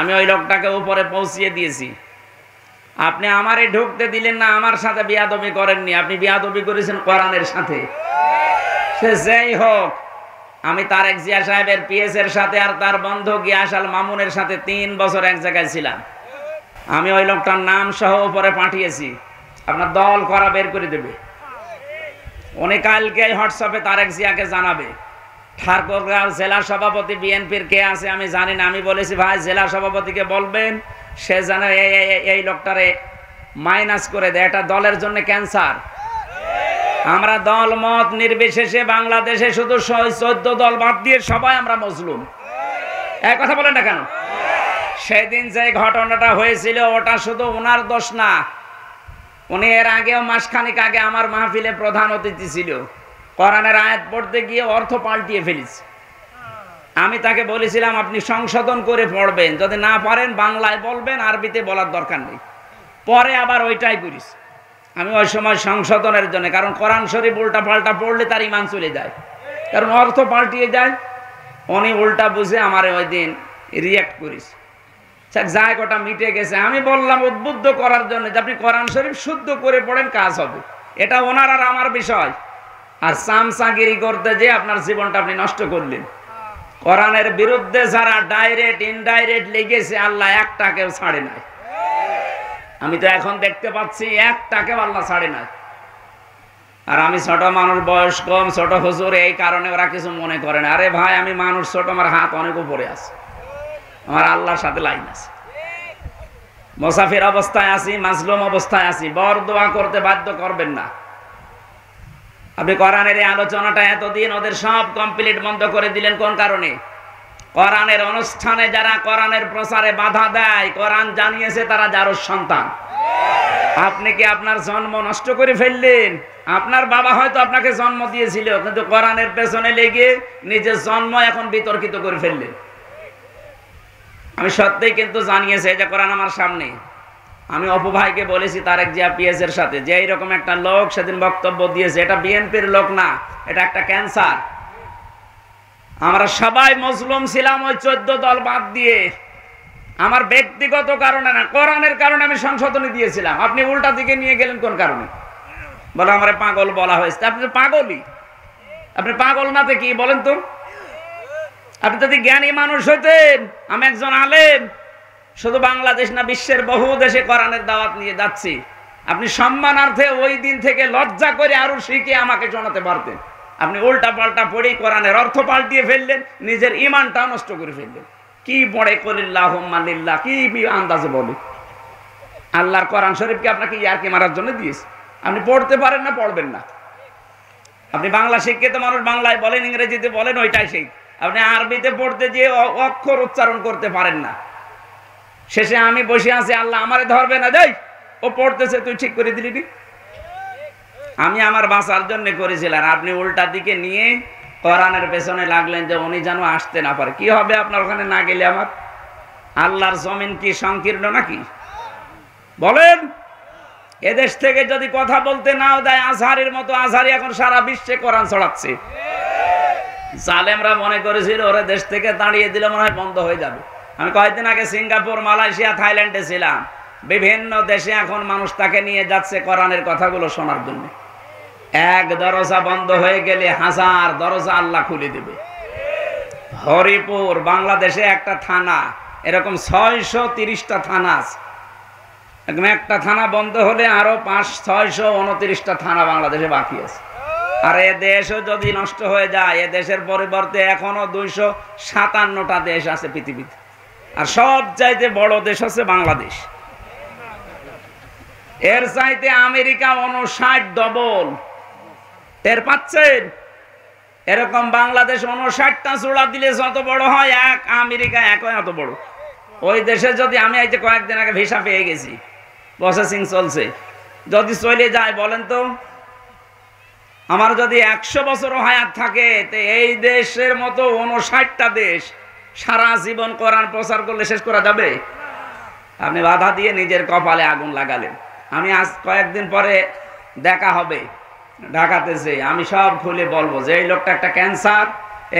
আমি ওই লোকটাকে উপরে পৌঁছিয়ে দিয়েছি। আপনি আমারে ঢুকতে দিলেন না, আমার সাথে বিয়াদবি করেননি, আপনি বিয়াদবি করেছেন কোরআনের সাথে। সে যেই হোক, আমি তারেক জিয়া সাহেবের পিএস এর সাথে আর তার বন্ধু গিয়াস আল মামুনের সাথে 3 বছর এক জায়গায় ছিলাম। আমি ওই লোকটার নাম সহ উপরে পাঠিয়েছি, আপনার দল করা বের করে দেবে। উনি কালকে হোয়াটসঅ্যাপে তারেক জিয়াকে জানাবে। ঠাকুরগাঁও জেলা সভাপতি বিএনপির কে আছে আমি জানি না, আমি বলেছি ভাই জেলা সভাপতিকে বলবেন সে যেন এই লোকটারে মাইনাস করে দেয়, এটা দলের জন্য ক্যান্সার। আমরা দল মত নির্বিশেষে বাংলাদেশে শুধু 14 দল বাদ দিয়ে সবাই আমরা মজলুম। এক কথা বলেন না কেন? সেদিন যে ঘটনাটা হয়েছিল ওটা শুধু ওনার দোষ না, উনি এর আগেও মাসখানিক আগে আমার মাহফিলে প্রধান অতিথি ছিল, কোরআনের আয়াত পড়তে গিয়ে অর্থ পাল্টিয়ে ফেলেছে। আমি তাকে বলেছিলাম আপনি সংশোধন করে পড়বেন, যদি না পারেন বাংলায় বলবেন, আরবিতে বলার দরকার নেই। পরে আবার ওইটাই করিস। আমি ওই সময় সংশোধনের জন্য, কারণ কোরআন শরীফ উল্টা পাল্টা পড়লে তার ইমান চলে যায়, কারণ অর্থ পাল্টিয়ে যায়। উনি উল্টা বুঝে আমারে ওই দিন রিয়াক্ট করিস। যাই গোটা মিটে গেছে। আমি বললাম উদ্বুদ্ধ করার জন্য যে আপনি কোরআন শরীফ শুদ্ধ করে পড়েন, কাজ হবে। এটা ওনার আর আমার বিষয়। আর চামচাগিরি করতে যে আপনার জীবনটা আপনি নষ্ট করলেন। কোরআনের বিরুদ্ধে যারা ডাইরেক্ট ইনডাইরেক্ট লেগেছে, আল্লাহ একটাকেও ছাড়ে নাই। আমি তো এখন দেখতে পাচ্ছি একটাকেও আল্লাহ ছাড়ে নাই। আর আমি ছোট মানুষ, বয়স কম, ছোট হুজুর, এই কারণে ওরা কিছু মনে করে না। আরে ভাই আমি মানুষ ছোট, আমার হাত অনেক উপরে আছে, আমার আল্লাহর সাথে লাইন আছে। মুসাফির অবস্থায় আছি, মাজলুম অবস্থায় আছি, বর দোয়া করতে বাধ্য করবেন না। আপনি কোরআনের এই আলোচনাটা এতদিন ওদের সব কমপ্লিট বন্ধ করে দিলেন কোন কারণে? কোরআনের অনুষ্ঠানে যারা কোরআনের প্রচারে বাধা দেয়, কোরআন জানিয়েছে তারা জারুর সন্তান। আপনি কি আপনার জন্ম নষ্ট করে ফেললেন? আপনার বাবা হয়তো আপনাকে জন্ম দিয়েছিল, কিন্তু কোরআনের পেছনে লেগে নিজের জন্ম এখন বিতর্কিত করে ফেললেন। আমি সত্যিই কিন্তু জানিয়েছি যে কোরআন আমার সামনে। আমি অপু ভাইকে বলেছি তারেক জিয়া পিএস এর সাথে যে এইরকম একটা লোক সেদিন বক্তব্য দিয়েছে, এটা বিএনপির লোক না, এটা একটা ক্যান্সার। আমরা সবাই মজলুম ছিলাম ওই 14 দল বাদ দিয়ে। আমার ব্যক্তিগত কারণে না, কোরআনের কারণে আমি সংশোধনী দিয়েছিলাম। আপনি উল্টা দিকে নিয়ে গেলেন কোন কারণে? বলে আমার পাগল বলা হয়েছে। আপনি তো পাগলই, আপনি পাগল নাতে কি বলেন তো? আপনি যদি জ্ঞানী মানুষ হইতেন, আমি একজন আলেম, শুধু বাংলাদেশ না বিশ্বের বহু দেশে কোরআনের দাওয়াত নিয়ে যাচ্ছি, আপনি সম্মানার্থে ওই দিন থেকে লজ্জা করে আরো শিখে আমাকে জানাতে পারতেন। আপনি উল্টা পাল্টা পড়েই কোরআনের অর্থ পাল্টিয়ে ফেললেন, নিজের ইমানটা নষ্ট করে ফেললেন। কি পড়ে কলিল্লাহুম্মা লিল্লাহ, কি আন্দাজে বলে? আল্লাহর কোরআন শরীফকে আপনাকে ইয়ারকি মারার জন্য দিয়েছে। আপনি পড়তে পারেন না, পড়বেন না। আপনি বাংলা শিক্ষিত মানুষ, বাংলায় বলেন, ইংরেজিতে বলেন, ওইটাই শিখ। আপনি আরবিতে পড়তে যেয়ে অক্ষর উচ্চারণ করতে পারেন না। শেষে আমি বসে আছি, আল্লাহ আমারে ধরবে না, যাই ও পড়তেছে তুই ঠিক করে দিলি। আমি আমার বাঁচার জন্য করেছিলাম, আপনি উল্টা দিকে নিয়ে কোরআনের পেছনে লাগলেন যে উনি যেন আসতে না পারে। কি হবে আপনার ওখানে না গেলে? আমার আল্লাহর জমিন কি সংকীর্ণ নাকি? বলেন। এদেশ থেকে যদি কথা বলতে নাও দেয়, আজহারের মতো আজহারি এখন সারা বিশ্বে কোরআন ছড়াচ্ছে। জালেমরা মনে করেছিল ওরা দেশ থেকে তাড়িয়ে দিলে মনে হয় বন্ধ হয়ে যাবে। আমি কয়েকদিন আগে সিঙ্গাপুর, মালয়েশিয়া, থাইল্যান্ডে ছিলাম। বিভিন্ন দেশে এখন মানুষ তাকে নিয়ে যাচ্ছে কোরআনের কথাগুলো শোনার জন্য। এক দরজা বন্ধ হয়ে গেলে 1000 দরজা আল্লাহ খুলে দেবে। হরিপুর বাংলাদেশে একটা থানা, এরকম 630টা থানা আছে। একটা থানা বন্ধ হলে আরো 629টা থানা বাংলাদেশে বাকি আছে। আর এ দেশও যদি নষ্ট হয়ে যায়, এ দেশের পরিবর্তে এখনো 257টা দেশ আছে পৃথিবীতে। আর সব চাইতে বড় দেশ হচ্ছে বাংলাদেশ। এর চাইতে আমেরিকা 59 ডবল। টের পাচ্ছেন? এরকম বাংলাদেশ 59টা চূড়া দিলে যত বড় হয়, এক আমেরিকা একই এত বড়। ওই দেশে যদি আমি এই যে কয়েকদিন আগে ভিসা পেয়ে গেছি, প্রসেসিং চলছে, যদি চলে যায় বলেন তো, আমার যদি 100 বছরও হায়াত থাকে, তো এই দেশের মতো 59টা দেশ সারা জীবন কোরআন প্রচার করলে শেষ করা যাবে? আপনি বাধা দিয়ে নিজের কপালে আগুন লাগালেন। আমি আজ কয়েকদিন পরে দেখা হবে ঢাকাতেছে, আমি সব খুলে বলবো যে এই লোকটা একটা ক্যান্সার,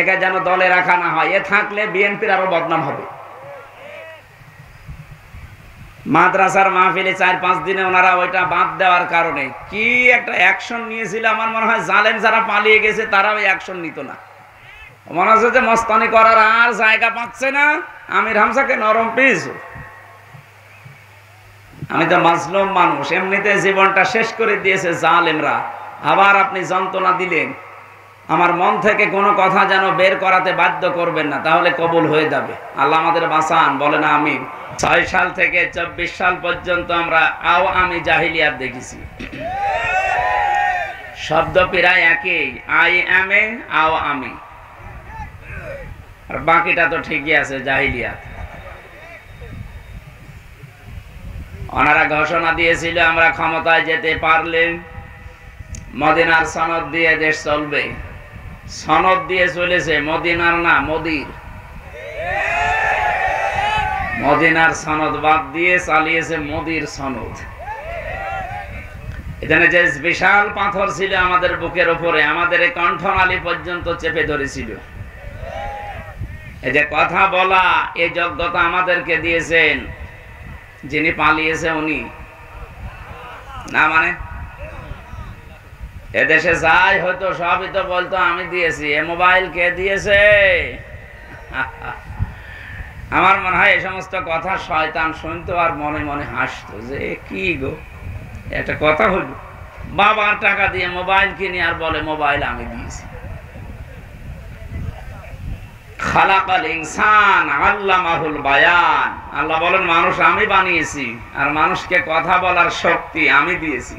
একে যেন দলে রাখা না হয়। এ থাকলে বিএনপির আরো বদনাম হবে। মাদ্রাসার মাহফিলে 4-5 দিনে ওনারা ওইটা বাদ দেওয়ার কারণে কি একটা অ্যাকশন নিয়েছিল। আমার মনে হয় জালেম যারা পালিয়ে গেছে তারাও অ্যাকশন নিত না। মনে হচ্ছে যে মস্তানি করার আর জায়গা পাচ্ছে না, আমির হামজাকে নরম পেয়েছো। আমি তো মাজলুম মানুষ, এমনিতে জীবনটা শেষ করে দিয়েছে জালেমরা, আবার আপনি যন্ত্রণা দিলেন। আমার মন থেকে কোনো কথা যেন বের করাতে বাধ্য করবেন না, তাহলে কবুল হয়ে যাবে। আল্লাহ আমাদের বাঁচান, বলেন আমিন। 6 সাল থেকে 24 সাল পর্যন্ত আমরা আমি জাহিলিয়াত দেখেছি। শব্দ প্রায় একই, আই এম এ আমি, আর বাকিটা তো ঠিকই আছে, জাহিলিয়াত। ওনারা ঘোষণা দিয়েছিল আমরা ক্ষমতায় যেতে পারলে মদিনার সনদ দিয়ে দেশ চলবে। সনদ দিয়ে চলেছে, মদিনার না, মোদির। মদিনার সনদ বাদ দিয়ে চালিয়েছে মোদির সনদ। এখানে যে বিশাল পাথর ছিল আমাদের বুকের উপরে, আমাদের এই কণ্ঠনালী পর্যন্ত চেপে ধরেছিল। এই যে কথা বলা, এই যোগ্যতা আমাদেরকে দিয়েছেন যিনি পালিয়েছে উনি না, মানে এদেশে যাই হয়তো সবই তো বলতো আমি দিয়েছি। এ মোবাইল কে দিয়েছে? আমার মনে হয় এই সমস্ত কথা শয়তান শুনতো আর মনে মনে হাসতো যে কি গো, একটা কথা হইল, বাবার টাকা দিয়ে মোবাইল কিনে আর বলে মোবাইল আমি দিয়েছি। খালাকাল ইনসান আল্লামাহুল বায়ান। আল্লাহ বলেন মানুষ আমি বানিয়েছি, আর মানুষকে কথা বলার শক্তি আমি দিয়েছি।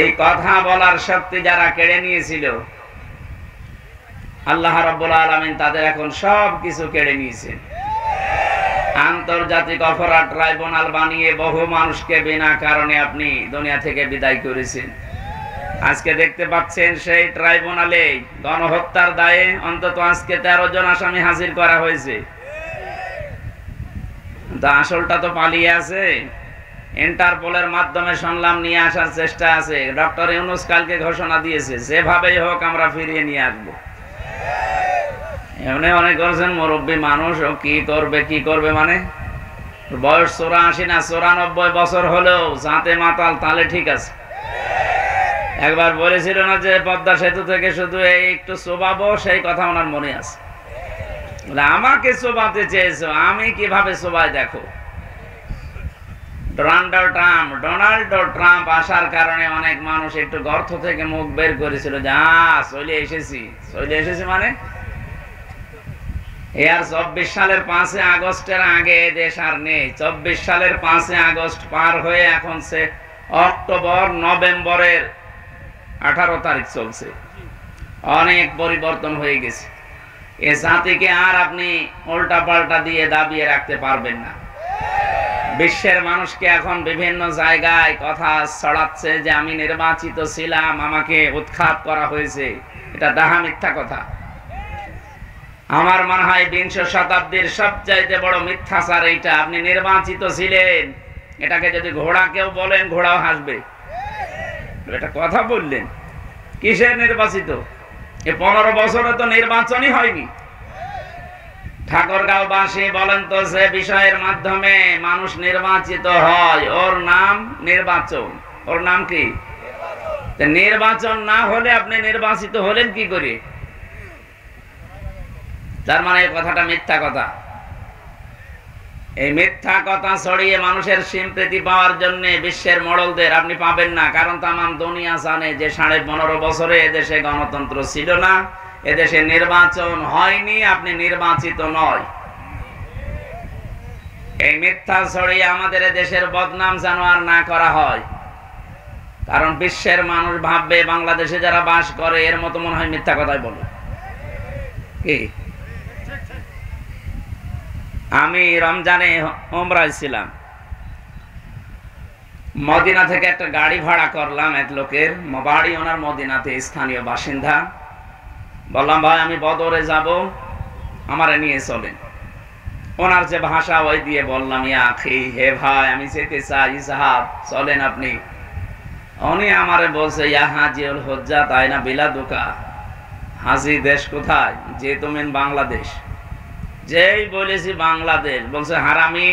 এই কথা বলার শক্তি যারা কেড়ে নিয়েছিল, আল্লাহ রাব্বুল আলামিন তাদের এখন সব কিছু কেড়ে নিয়েছেন। আন্তর্জাতিক অপরাধ ট্রাইব্যুনাল বানিয়ে বহু মানুষকে বিনা কারণে আপনি দুনিয়া থেকে বিদায় করেছেন। আজকে দেখতে পাচ্ছেন সেই ট্রাইব্যুনালে গণহত্যার দায়ে অন্তত আজকে 13 জন আসামি হাজির করা হয়েছে। আসলটা তো পালিয়ে আছে। ইন্টারপোলের মাধ্যমে শুনলাম নিয়ে আসার চেষ্টা আছে। ডক্টর ইউনূস কালকে ঘোষণা দিয়েছে যেভাবেই হোক আমরা ফিরিয়ে নিয়ে আসবো। এমনি অনেক বলছেন মুরব্বী মানুষ, ও কি করবে মানে বয়স 84 না 94 বছর হলেও যাতে মাতাল তাহলে ঠিক আছে। একবার বলেছিল না যে পদ্মা সেতু থেকে শুধু এই একটু চোবাবো, সেই কথা ওনার মনে আছে। আমাকে চোবাতে চেয়েছো, আমি কিভাবে চোবাই দেখো। ডোনাল্ড ট্রাম্প আসার কারণে অনেক মানুষ একটু গর্ত থেকে মুখ বের করেছিল যে চলে এসেছি মানে আর 24 সালের 5 আগস্টের আগে দেশ আর নেই। 24 সালের 5 আগস্ট পার হয়ে এখন সে অক্টোবর নভেম্বরের 18 তারিখ চলছে। অনেক পরিবর্তন হয়ে গেছে। এ জাতিকে আর আপনি উল্টা পাল্টা দিয়ে দাবিয়ে রাখতে পারবেন না। বিশ্বের মানুষকে এখন বিভিন্ন জায়গায় কথা ছড়াচ্ছে যে আমি নির্বাচিত ছিলাম, আমাকে উৎখাত করা হয়েছে। এটা ডাহা মিথ্যা কথা। আমার মনে হয় 20 শতাব্দীর সবচাইতে বড় মিথ্যাচার এইটা। আপনি নির্বাচিত ছিলেন, এটাকে যদি ঘোড়াকেও বলেন ঘোড়াও হাসবে। এটা কথা বললেন, কিসের নির্বাচিত? 15 বছরে তো নির্বাচনই হয়নি। ঠাকুরগাঁওবাসী বলেন তো, যে বিষয়ের মাধ্যমে মানুষ নির্বাচিত হয় ওর নাম নির্বাচন। ওর নাম কি? নির্বাচন না হলে আপনি নির্বাচিত হলেন কি করে? তার মানে এই কথাটা মিথ্যা কথা। এই মিথ্যা কথা ছড়িয়ে মানুষের সিম্পেথি পাওয়ার জন্য বিশ্বের মডলদের আপনি পাবেন না। কারণ তামাম দুনিয়া জানে যে 15.5 বছরে এদেশে গণতন্ত্র ছিল না, এদেশে নির্বাচন হয়নি, আপনি নির্বাচিত নয়। এই মিথ্যা ছড়িয়ে আমাদের দেশের বদনাম যেন আর না করা হয়। কারণ বিশ্বের মানুষ ভাববে বাংলাদেশে যারা বাস করে এর মতো মনে হয় মিথ্যা কথাই বলে। কি আমি রমজানে উমরায় ছিলাম, মদিনা থেকে একটা গাড়ি ভাড়া করলাম। এক লোকের বাড়ি ওনার মদিনাতে, স্থানীয় বাসিন্দা। বললাম ভাই আমি বদরে যাব, আমারে নিয়ে চলেন। ওনার যে ভাষা ওই দিয়ে বললাম ইয়া আখি, হে ভাই আমি যেতে চাই, সাহাব চলেন আপনি। উনি আমারে বলছে ইয়া হাজিউল হুজ্জাত আইনা বিলাদুকা, হাজি দেশ কোথায়? যে তুমি বাংলাদেশ। যেই বলেছি বাংলাদেশ, বলছে হারামি।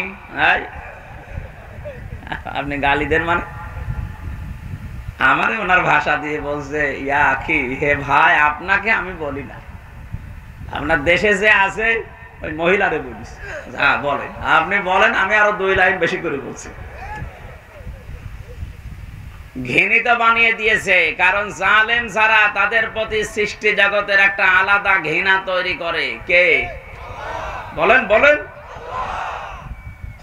আপনি গালি দেন মানে? আমারে ওনার ভাষা দিয়ে বলছে, ইয়া আখি, হে ভাই, আপনাকে আমি বলি না, আপনার দেশে যে আছে ওই মহিলারে বলিস। বলেন, আপনি বলেন, আমি আরো 2 লাইন বেশি করে বলছি। ঘৃণিত বানিয়ে দিয়েছে, কারণ জালেম যারা তাদের প্রতি সৃষ্টি জগতের একটা আলাদা ঘৃণা তৈরি করে। কে? বলেন বলেন।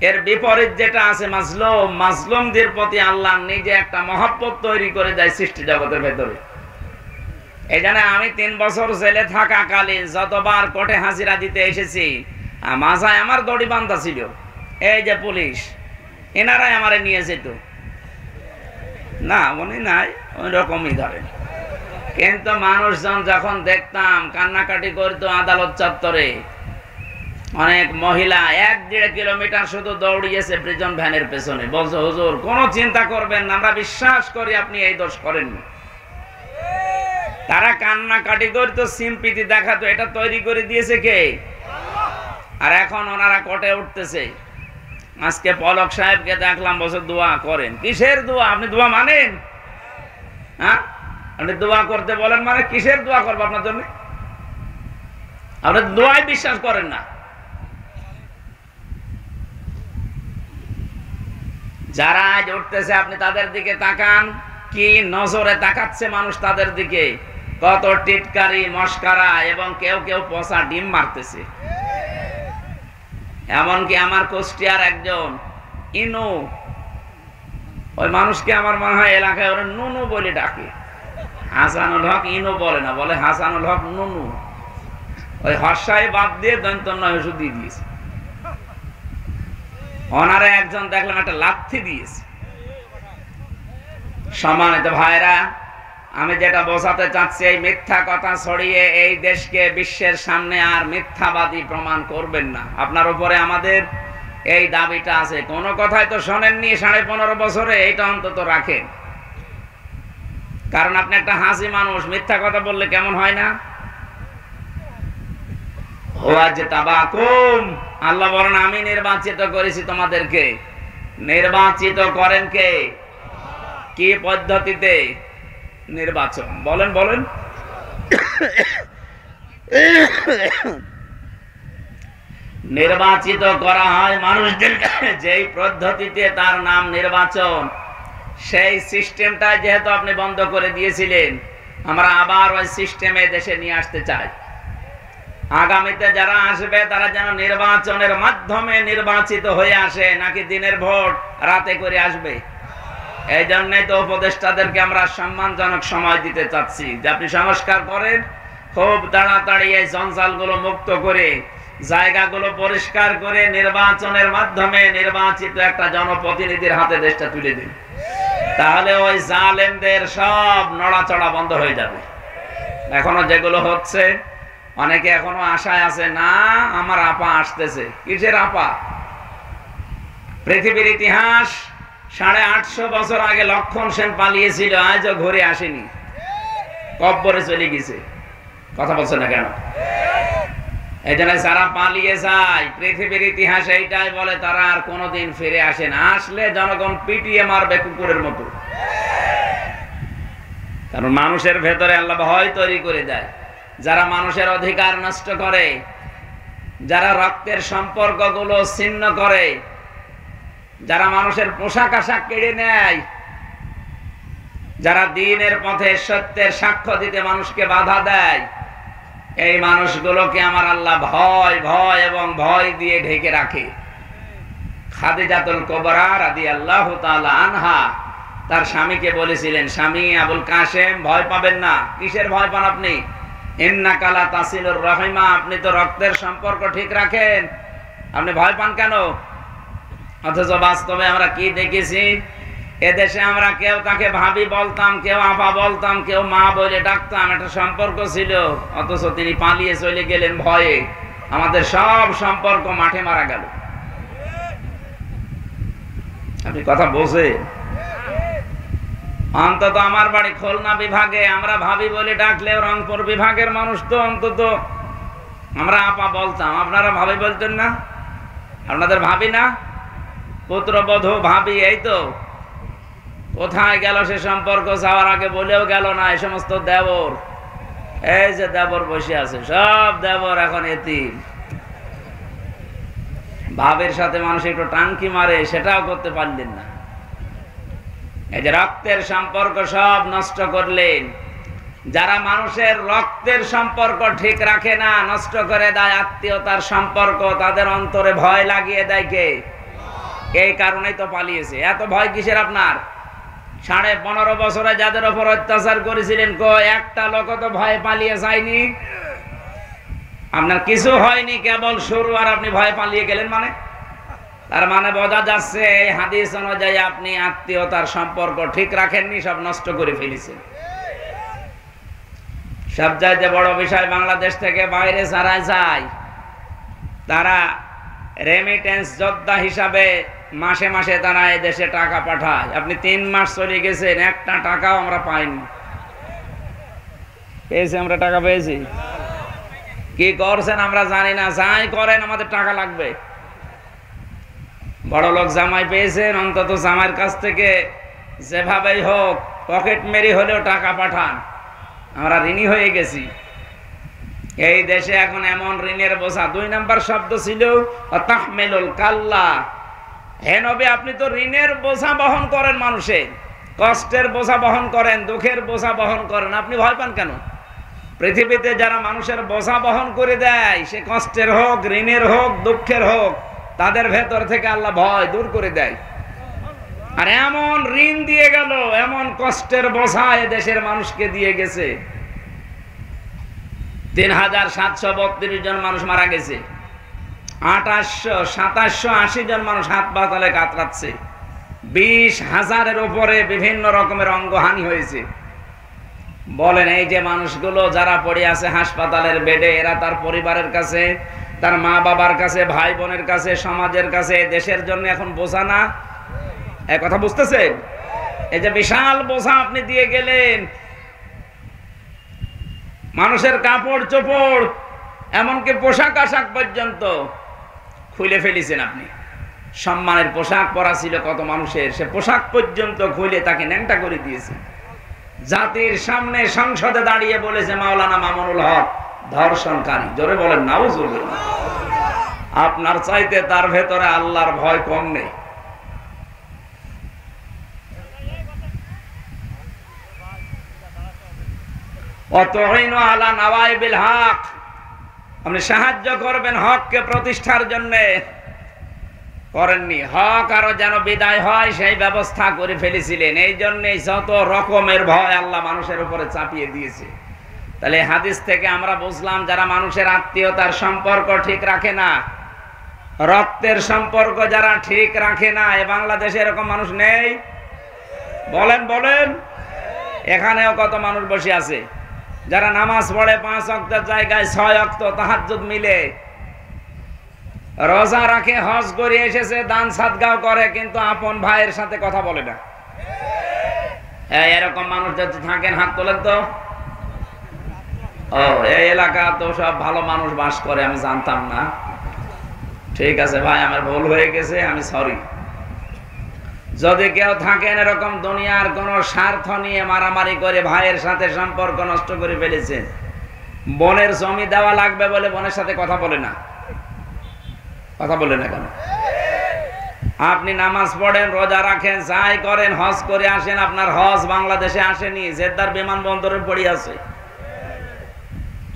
এর বিপরীত যেটা আছে মাজলুম, মাজলুমদের প্রতি আল্লাহ নিজে একটা মহব্বত তৈরি করে দেয় সৃষ্টি জগতের ভেতরে। এই জন্য আমি 3 বছর জেলে থাকাকালীন যতবার কোর্টে হাজিরা দিতে এসেছি, মাথায় আমার দড়ি বাঁধা ছিল। এই যে পুলিশ, এনারাই আমারে নিয়ে যেত না, উনি নাই, ওই রকমই ধরেন। কিন্তু মানুষজন যখন দেখতাম কান্নাকাটি করতো আদালত চত্বরে, অনেক মহিলা 1-1.5 কিলোমিটার শুধু দৌড়িয়েছে প্রিজন ভ্যানের পেছনে, বলছে হুজুর কোনো চিন্তা করবেন না, আমরা বিশ্বাস করি আপনি এই দোষ করেননি। তারা কান্নাকাটি করতো, সিম্পিতি দেখাতো, এটা তৈরি করে দিয়েছে কে? আর এখন ওনারা কোর্টে উঠতেছে। আজকে পলক সাহেবকে দেখলাম, বছর দোয়া করেন। কিসের দোয়া? আপনি দোয়া মানেন? হ্যাঁ, আপনি দোয়া করতে বলেন মানে কিসের দোয়া করবো আপনার জন্য? আপনি দোয়ায় বিশ্বাস করেন না। যারা আজ উঠতেছে আপনি তাদের দিকে তাকান, কি নজরে তাকাচ্ছে মানুষ তাদের দিকে, কত টিটকারি, মস্কারা, এবং কেউ কেউ পচা ডিম মারতেছে। এমনকি আমার কুষ্টিয়ার একজন ইনু, ওই মানুষকে আমার মনে হয় এলাকায় ওরা নুনু বলে ডাকে। হাসানুল হক ইনু বলে না, বলে হাসানুল হক নুনু। ওই হর্ষায় বাদ দিয়ে দন্তন্য ওষুধ দিয়ে দিয়েছে। ওনারে একজন দেখলাম একটা লাথি দিয়েছে। সম্মানিত ভাইরা, আমি যেটা বোঝাতে চাচ্ছি, এই মিথ্যা কথা ছড়িয়ে এই দেশকে বিশ্বের সামনে আর মিথ্যাবাদী প্রমাণ করবেন না। আপনার উপরে আমাদের এই দাবিটা আছে। কোনো কথাই তো শোনেননি 15.5 বছরে, এইটা অন্তত রাখেন। কারণ আপনি একটা হাসি মানুষ, মিথ্যা কথা বললে কেমন হয় না? আল্লাহ বলেন আমি নির্বাচিত করেছি তোমাদেরকে। নির্বাচিত করেন কে? কি পদ্ধতিতে নির্বাচন? বলেন বলেন। নির্বাচিত করা হয় মানুষদের, যেই পদ্ধতিতে তার নাম নির্বাচন। সেই সিস্টেমটা যেহেতু আপনি বন্ধ করে দিয়েছিলেন, আমরা আবার ওই সিস্টেমে দেশে নিয়ে আসতে চাই। আগামীতে যারা আসবে তারা যেন নির্বাচনের মাধ্যমে নির্বাচিত হয়ে আসে, নাকি দিনের ভোট রাতে করে আসবে। এই জন্যই তো উপদেষ্টাদেরকে আমরা সম্মানজনক সময় দিতে চাচ্ছি, যে আপনি সংস্কার করেন, খুব তাড়াতাড়ি এই জঞ্জালগুলো মুক্ত করে, জায়গাগুলো পরিষ্কার করে নির্বাচনের মাধ্যমে নির্বাচিত একটা জনপ্রতিনিধির হাতে দেশটা তুলে দিন। তাহলে ওই জালেমদের সব নড়াচড়া বন্ধ হয়ে যাবে। এখনো যেগুলো হচ্ছে, অনেকে এখনো আশায় আছে, না আমার আপা আসতেছে। কিসের আপা? পৃথিবীর ইতিহাস 850 বছর আগে লক্ষণ সেন পালিয়েছিল, আজও ঘুরে আসেনি, কব্বরে চলে গেছে। কথা বলছে না কেন? এই জন্য যারা পালিয়ে যায়, পৃথিবীর ইতিহাস এইটাই বলে, তারা আর কোনোদিন ফিরে আসে না। আসলে জনগণ পিটিয়ে মারবে কুকুরের মতো। কারণ মানুষের ভেতরে আল্লাহ ভয় তৈরি করে দেয়। যারা মানুষের অধিকার নষ্ট করে, যারা রক্তের সম্পর্কগুলো ছিন্ন করে, যারা মানুষের পোশাক আশাক কেড়ে নেয়, যারা দ্বীনের পথে সত্যের সাক্ষ্য দিতে মানুষকে বাধা দেয়, এই মানুষগুলোকে আমার আল্লাহ ভয় ভয় এবং ভয় দিয়ে ঢেকে রাখে। খাদিজাতুল কুবরা রাদিয়াল্লাহু তাআলা আনহা তার স্বামীকে বলেছিলেন, স্বামী আবুল কাসেম, ভয় পাবেন না। কিসের ভয় পান আপনি? ইন্নাকা লা তাসিলুর রাহিমা, আপনি তো রক্তের সম্পর্ক ঠিক রাখেন, আপনি ভয় পান কেন? অথচ বাস্তবে আমরা কি দেখেছি, এদেশে আমরা কেউ তাকে ভাবি বলতাম, কেউ আপা বলতাম, কেউ মা বলে ডাকতাম, একটা সম্পর্ক ছিল। অথচ তিনি পালিয়ে চলে গেলেন ভয়ে, আমাদের সব সম্পর্ক মাঠে মারা গেল। আপনি কথা বোঝেন? অন্তত আমার বাড়ি খুলনা বিভাগে, আমরা ভাবি বলে ডাকলেও রংপুর বিভাগের মানুষ তো অন্তত আমরা আপা বলতাম। আপনারা ভাবি বলতেন না? আপনাদের ভাবি না? পুত্রবধূ ভাবি, এই তো কোথায় গেল সে সম্পর্ক চাওয়ার আগে বলেও গেল না। এই সমস্ত দেবর, এই যে দেবর বসে আছে, সব দেবর এখন এতিম। ভাবের সাথে মানুষ একটু টাঙ্কি মারে, সেটাও করতে পারলেন না। এই যে রক্তের সম্পর্ক সব নষ্ট করলেন। যারা মানুষের রক্তের সম্পর্ক ঠিক রাখে না, নষ্ট করে দেয় আত্মীয়তার সম্পর্ক, তাদের অন্তরে ভয় লাগিয়ে দেয় কে? এই কারণেই তো পালিয়েছে। এত ভয় কিসের আপনার? 15.5 বছরে যাদের উপর অত্যাচার করেছিলেন, একটা লোক তো ভয় পালিয়ে যায়নি। আপনার কিছু হয়নি, কেবল শুরু, আর আপনি ভয় পালিয়ে গেলেন। মানে তার মানে বোঝা যাচ্ছে এই হাদিস অনুযায়ী আপনি আত্মীয়তার সম্পর্ক ঠিক রাখেননি, সব নষ্ট করে ফেলেছেন। সবচাইতে বড় বিষয়, বাংলাদেশ থেকে বাইরে যারা যায় তারা রেমিটেন্স যোদ্ধা হিসাবে মাসে মাসে তারা এই দেশে টাকা পাঠায়। আপনি 3 মাস চলে গেছেন, একটা টাকাও আমরা পাইনি। পেয়েছি আমরা, টাকা পেয়েছি। কি করছেন আমরা জানি না, যাই করেন আমাদের টাকা লাগবে। বড় লোক জামাই পেয়েছেন, অন্তত জামাইয়ের কাছ থেকে যেভাবেই হোক পকেট মেরি হলেও টাকা পাঠান। আমরা ঋণী হয়ে গেছি। এই দেশে এখন এমন ঋণের বোঝা। 2 নাম্বার শব্দ ছিল তাহমিলুল কাল্লা। হে নবী, আপনি তো ঋণের বোঝা বহন করেন, মানুষের কষ্টের বোঝা বহন করেন, দুঃখের বোঝা বহন করেন, আপনি ভয় পান কেন? পৃথিবীতে যারা মানুষের বোঝা বহন করে দেয়, সে কষ্টের হোক, ঋণের হোক, দুঃখের হোক, তাদের ভেতর থেকে আল্লাহ ভয় দূর করে দেয়। আর এমন ঋণ দিয়ে গেল, এমন কষ্টের বোঝা এ দেশের মানুষকে দিয়ে গেছে। 3732 জন মানুষ মারা গেছে, 2780 জন মানুষ হাসপাতালে কাতরাচ্ছে, 20,000-এর উপরে বিভিন্ন রকমের অঙ্গহানি হয়েছে। বলেন, এই যে মানুষগুলো যারা পড়ে আছে হাসপাতালের বেডে, এরা তার পরিবারের কাছে, তার মা বাবার কাছে, ভাই বোনের কাছে, সমাজের কাছে, দেশের জন্য এখন বোঝা না? এই কথা বুঝতেছেন? এই যে বিশাল বোঝা আপনি দিয়ে গেলেন, মানুষের কাপড় চোপড়, এমনকি পোশাক আশাক পর্যন্ত খুলে ফেলেছেন আপনি। সম্মানের পোশাক পরা ছিল কত মানুষের, সে পোশাক পর্যন্ত খুলে তাকে ন্যাংটা করে দিয়েছে। জাতির সামনে সংসদে দাঁড়িয়ে বলেছে মাওলানা মামুনুল হক ধর্ষণকারী। জোরে বলেন নাউজুবিল্লাহ। আপনার চাইতে তার ভেতরে আল্লাহর ভয় কম নেই। অতঈনু আলা নাওয়াইবিল হক, আপনি সাহায্য করবেন হককে প্রতিষ্ঠার জন্য, করেননি। হক আরো যেন বিদায় হয় সেই ব্যবস্থা করে ফেলেছিলেন। এই জন্যই যত রকমের ভয় আল্লাহ মানুষের উপরে চাপিয়ে দিয়েছে। তাহলে হাদিস থেকে আমরা বুঝলাম, যারা মানুষের আত্মীয়তার সম্পর্ক ঠিক রাখে না, রক্তের সম্পর্ক যারা ঠিক রাখে না, এ বাংলাদেশে এরকম মানুষ নেই? বলেন বলেন। এখানেও কত মানুষ বসে আছে যারা নামাজ পড়ে 5 ওয়াক্তের জায়গায় 6 ওয়াক্ত তাহাজ্জুদ মিলে, রোজা রাখে, হজ করে এসেছে, দান সাদগাও করে, কিন্তু আপন ভাইয়ের সাথে কথা বলে না। এরকম মানুষ যদি থাকেন হাত তোলেন তো। ও, এই এলাকা তো সব ভালো মানুষ বাস করে, আমি জানতাম না। ঠিক আছে ভাই, আমার ভুল হয়ে গেছে, আমি সরি। যদি কেউ থাকেন এরকম দুনিয়ার কোন স্বার্থ নিয়ে মারামারি করে ভাইয়ের সাথে সম্পর্ক নষ্ট করে ফেলেছেন, বোনের জমি দেওয়া লাগবে বলে বোনের সাথে কথা বলে না, কথা বলে না কেন? আপনি নামাজ পড়েন, রোজা রাখেন, যাই করেন, হজ করে আসেন, আপনার হজ বাংলাদেশে আসেনি, জেদ্দার বিমানবন্দরে পড়ে আছে।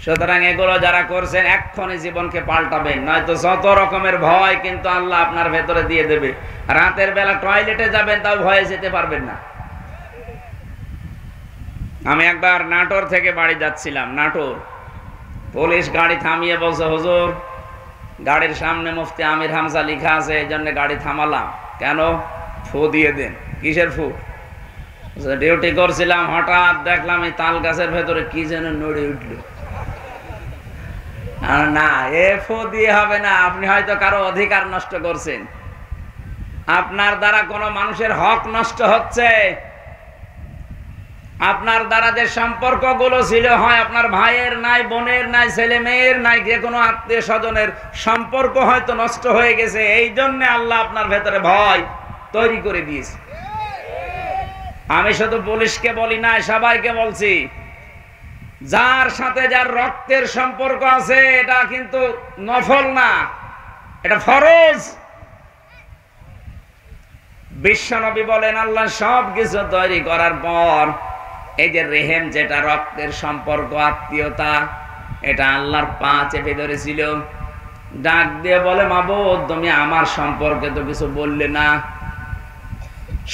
সুতরাং এগুলো যারা করছেন এক্ষুনি জীবনকে পাল্টাবেন, নয়তো যত রকমের ভয় কিন্তু আল্লাহ আপনার ভেতরে দিয়ে দেবে। রাতের বেলা টয়লেটে যাবেন, তাও ভয়ে যেতে পারবেন না। আমি একবার নাটোর থেকে বাড়ি যাচ্ছিলাম, নাটোর পুলিশ গাড়ি থামিয়ে বলছে, হুজুর গাড়ির সামনে মুফতি আমির হামজা লেখা আছে, এই জন্য গাড়ি থামালাম। কেন? ফু দিয়ে দেন। কিসের ফু? ডিউটি করছিলাম, হঠাৎ দেখলাম এই তাল গাছের ভেতরে কি যেন নড়ে উঠলো। না, এ ফু দিয়ে হবে না, আপনি হয়তো কারো অধিকার নষ্ট করছেন, আপনার দ্বারা কোনো মানুষের হক নষ্ট হচ্ছে। আপনার দ্বারা যে সম্পর্কগুলো ছিল, হয় আপনার ভাইয়ের নাই, বোনের নাই, ছেলে মেয়ের নাই, যে কোনো আত্মীয় স্বজনের সম্পর্ক হয়তো নষ্ট হয়ে গেছে, এই জন্য আল্লাহ আপনার ভেতরে ভয় তৈরি করে দিয়েছে। আমি শুধু পুলিশকে বলি না, সবাইকে বলছি, যার সাথে যার রক্তের সম্পর্ক আছে এটা কিন্তু নফল না, এটা ফরজ। বিশ্বনবী বলেন আল্লাহ সব কিছু তৈরি করার পর এই যে রেহেম, যেটা রক্তের সম্পর্ক, আত্মীয়তা, এটা আল্লাহর পা চেপে ধরেছিল। ডাক দিয়ে বলে, মাবুদ তুমি আমার সম্পর্কে তো কিছু বললে না,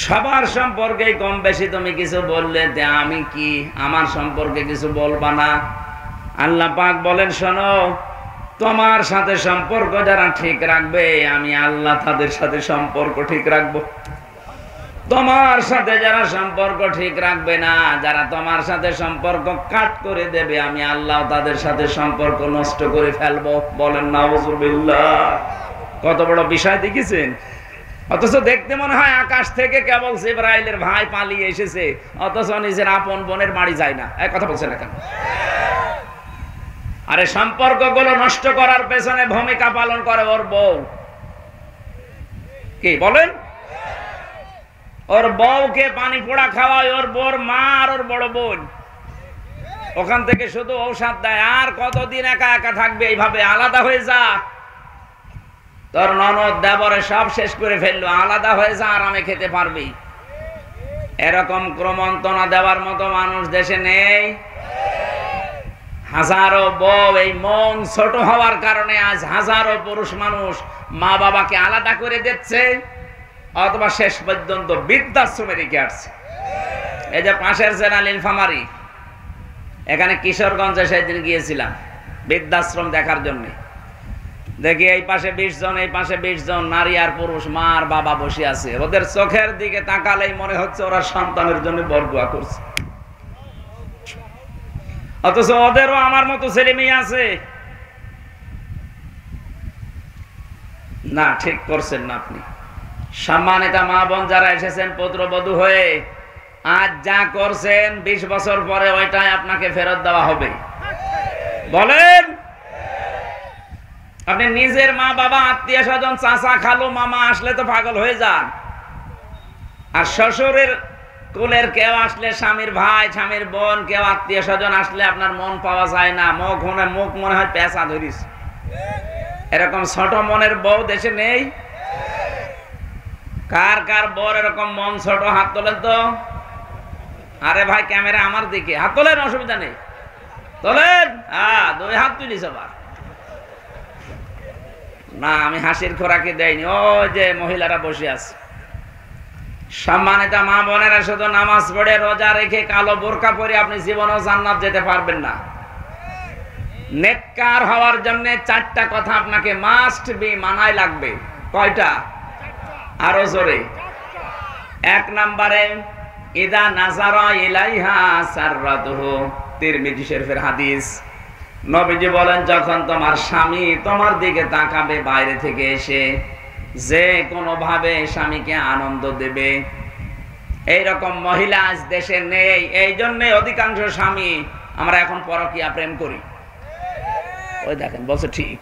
সবার সম্পর্কে কম বেশি তুমি কিছু বললে, আমি কি আমার সম্পর্কে কিছু বলবা না? আল্লাহ পাক বলেন, শোনো, তোমার সাথে সম্পর্ক যারা ঠিক রাখবে আমি আল্লাহ তাদের সাথে সম্পর্ক ঠিক রাখবো। তোমার সাথে যারা সম্পর্ক ঠিক রাখবে না, যারা তোমার সাথে সম্পর্ক কাট করে দেবে, আমি আল্লাহ তাদের সাথে সম্পর্ক নষ্ট করে ফেলবো। বলেন নাউযুবিল্লাহ। কত বড় বিষয় দেখেছেন? অথচ দেখতে মনে হয় আকাশ থেকে কেবল জিবরাইলের ভাই পালিয়ে এসেছে, অথচ নিজের আপন বোনের বাড়ি যায় না। এই কথা বলছেন না কেন? আরে সম্পর্কগুলো নষ্ট করার পেছনে ভূমিকা পালন করে ওর বউ। কি বলেন? ওর বউকে পানি পোড়া খাওয়ায় ওর বউর মা আর ওর বড় বোন। ওখান থেকে শুধু ঔষধ দেয়। আর কতদিন একা একা থাকবে এইভাবে? আলাদা হয়ে যা, তোর ননদ দেবরে সব শেষ করে ফেললো, আলাদা হয়ে যা, আরামে খেতে পারবি। এরকম ক্রমন্তনা দেওয়ার মতো মানুষ দেশে নেই। হাজারো বউ এই মন ছোট হওয়ার কারণে আজ হাজারো পুরুষ মানুষ মা বাবাকে আলাদা করে দিচ্ছে, অথবা শেষ পর্যন্ত বৃদ্ধাশ্রমে রেখে আসছে। এই যে পাশের জেলা নীলফামারী, এখানে কিশোরগঞ্জে সেদিন গিয়েছিলাম বৃদ্ধাশ্রম দেখার জন্য। দেখি এই পাশে 20 জন, এই পাশে 20 জন নারী আর পুরুষ, মা আর বাবা বসে আছে। ওদের চোখের দিকে তাকালেই মনে হচ্ছে ওরা সন্তানের জন্য বরদোয়া করছে, অথচ ওদেরও আমার মতো ছেলে মেয়ে আছে। না, ঠিক করছেন না আপনি। সম্মানিত মা বোন যারা এসেছেন পুত্রবধূ হয়ে, আজ যা করছেন 20 বছর পরে ওইটাই আপনাকে ফেরত দেওয়া হবে। বলেন, আপনি নিজের মা বাবা, আত্মীয় স্বজন, চাচা খালু মামা আসলে তো পাগল হয়ে যান, আর শ্বশুরের কুলের কেউ আসলে, স্বামীর ভাই, স্বামীর বোন, কেউ আত্মীয় স্বজন আসলে আপনার মন পাওয়া যায় না, মুখ মনে হয় পেঁচা ধরিস। এরকম ছোট মনের বউ দেশে নেই? কার কার বর এরকম মন ছোট? হাত তোলেন তো। আরে ভাই, ক্যামেরা আমার দিকে, হাত তোলেন, অসুবিধা নেই, তোলেন। হ্যাঁ, 2 হাত তুলিস আবার। না, আমি হাসির খোরাকি দেয়নি। ও যে মহিলারা বসে আছে, সম্মানিত মা বোনেরা, শুধু নামাজ পড়ে রোজা রেখে কালো বোরকা পরে আপনি জীবনেও জান্নাত যেতে পারবেন না। নেককার হওয়ার জন্য 4টা কথা আপনাকে মাস্ট বি, মানায় লাগবে। কয়টা? আরো জোরে। 1 নম্বরে, ইদা নাজারা ইলাইহা সাররাতুহু। তিরমিজি শরীফের হাদিস। নবীজি বলেন, যখন তোমার স্বামী তোমার দিকে তাকাবে বাইরে থেকে এসে, যে কোনো ভাবে স্বামীকে আনন্দ দেবে, এইরকম মহিলা আজ দেশে নেই। এই জন্য অধিকাংশ স্বামী আমরা এখন পরকীয়া প্রেম করি। ওই দেখেন, বলছে ঠিক।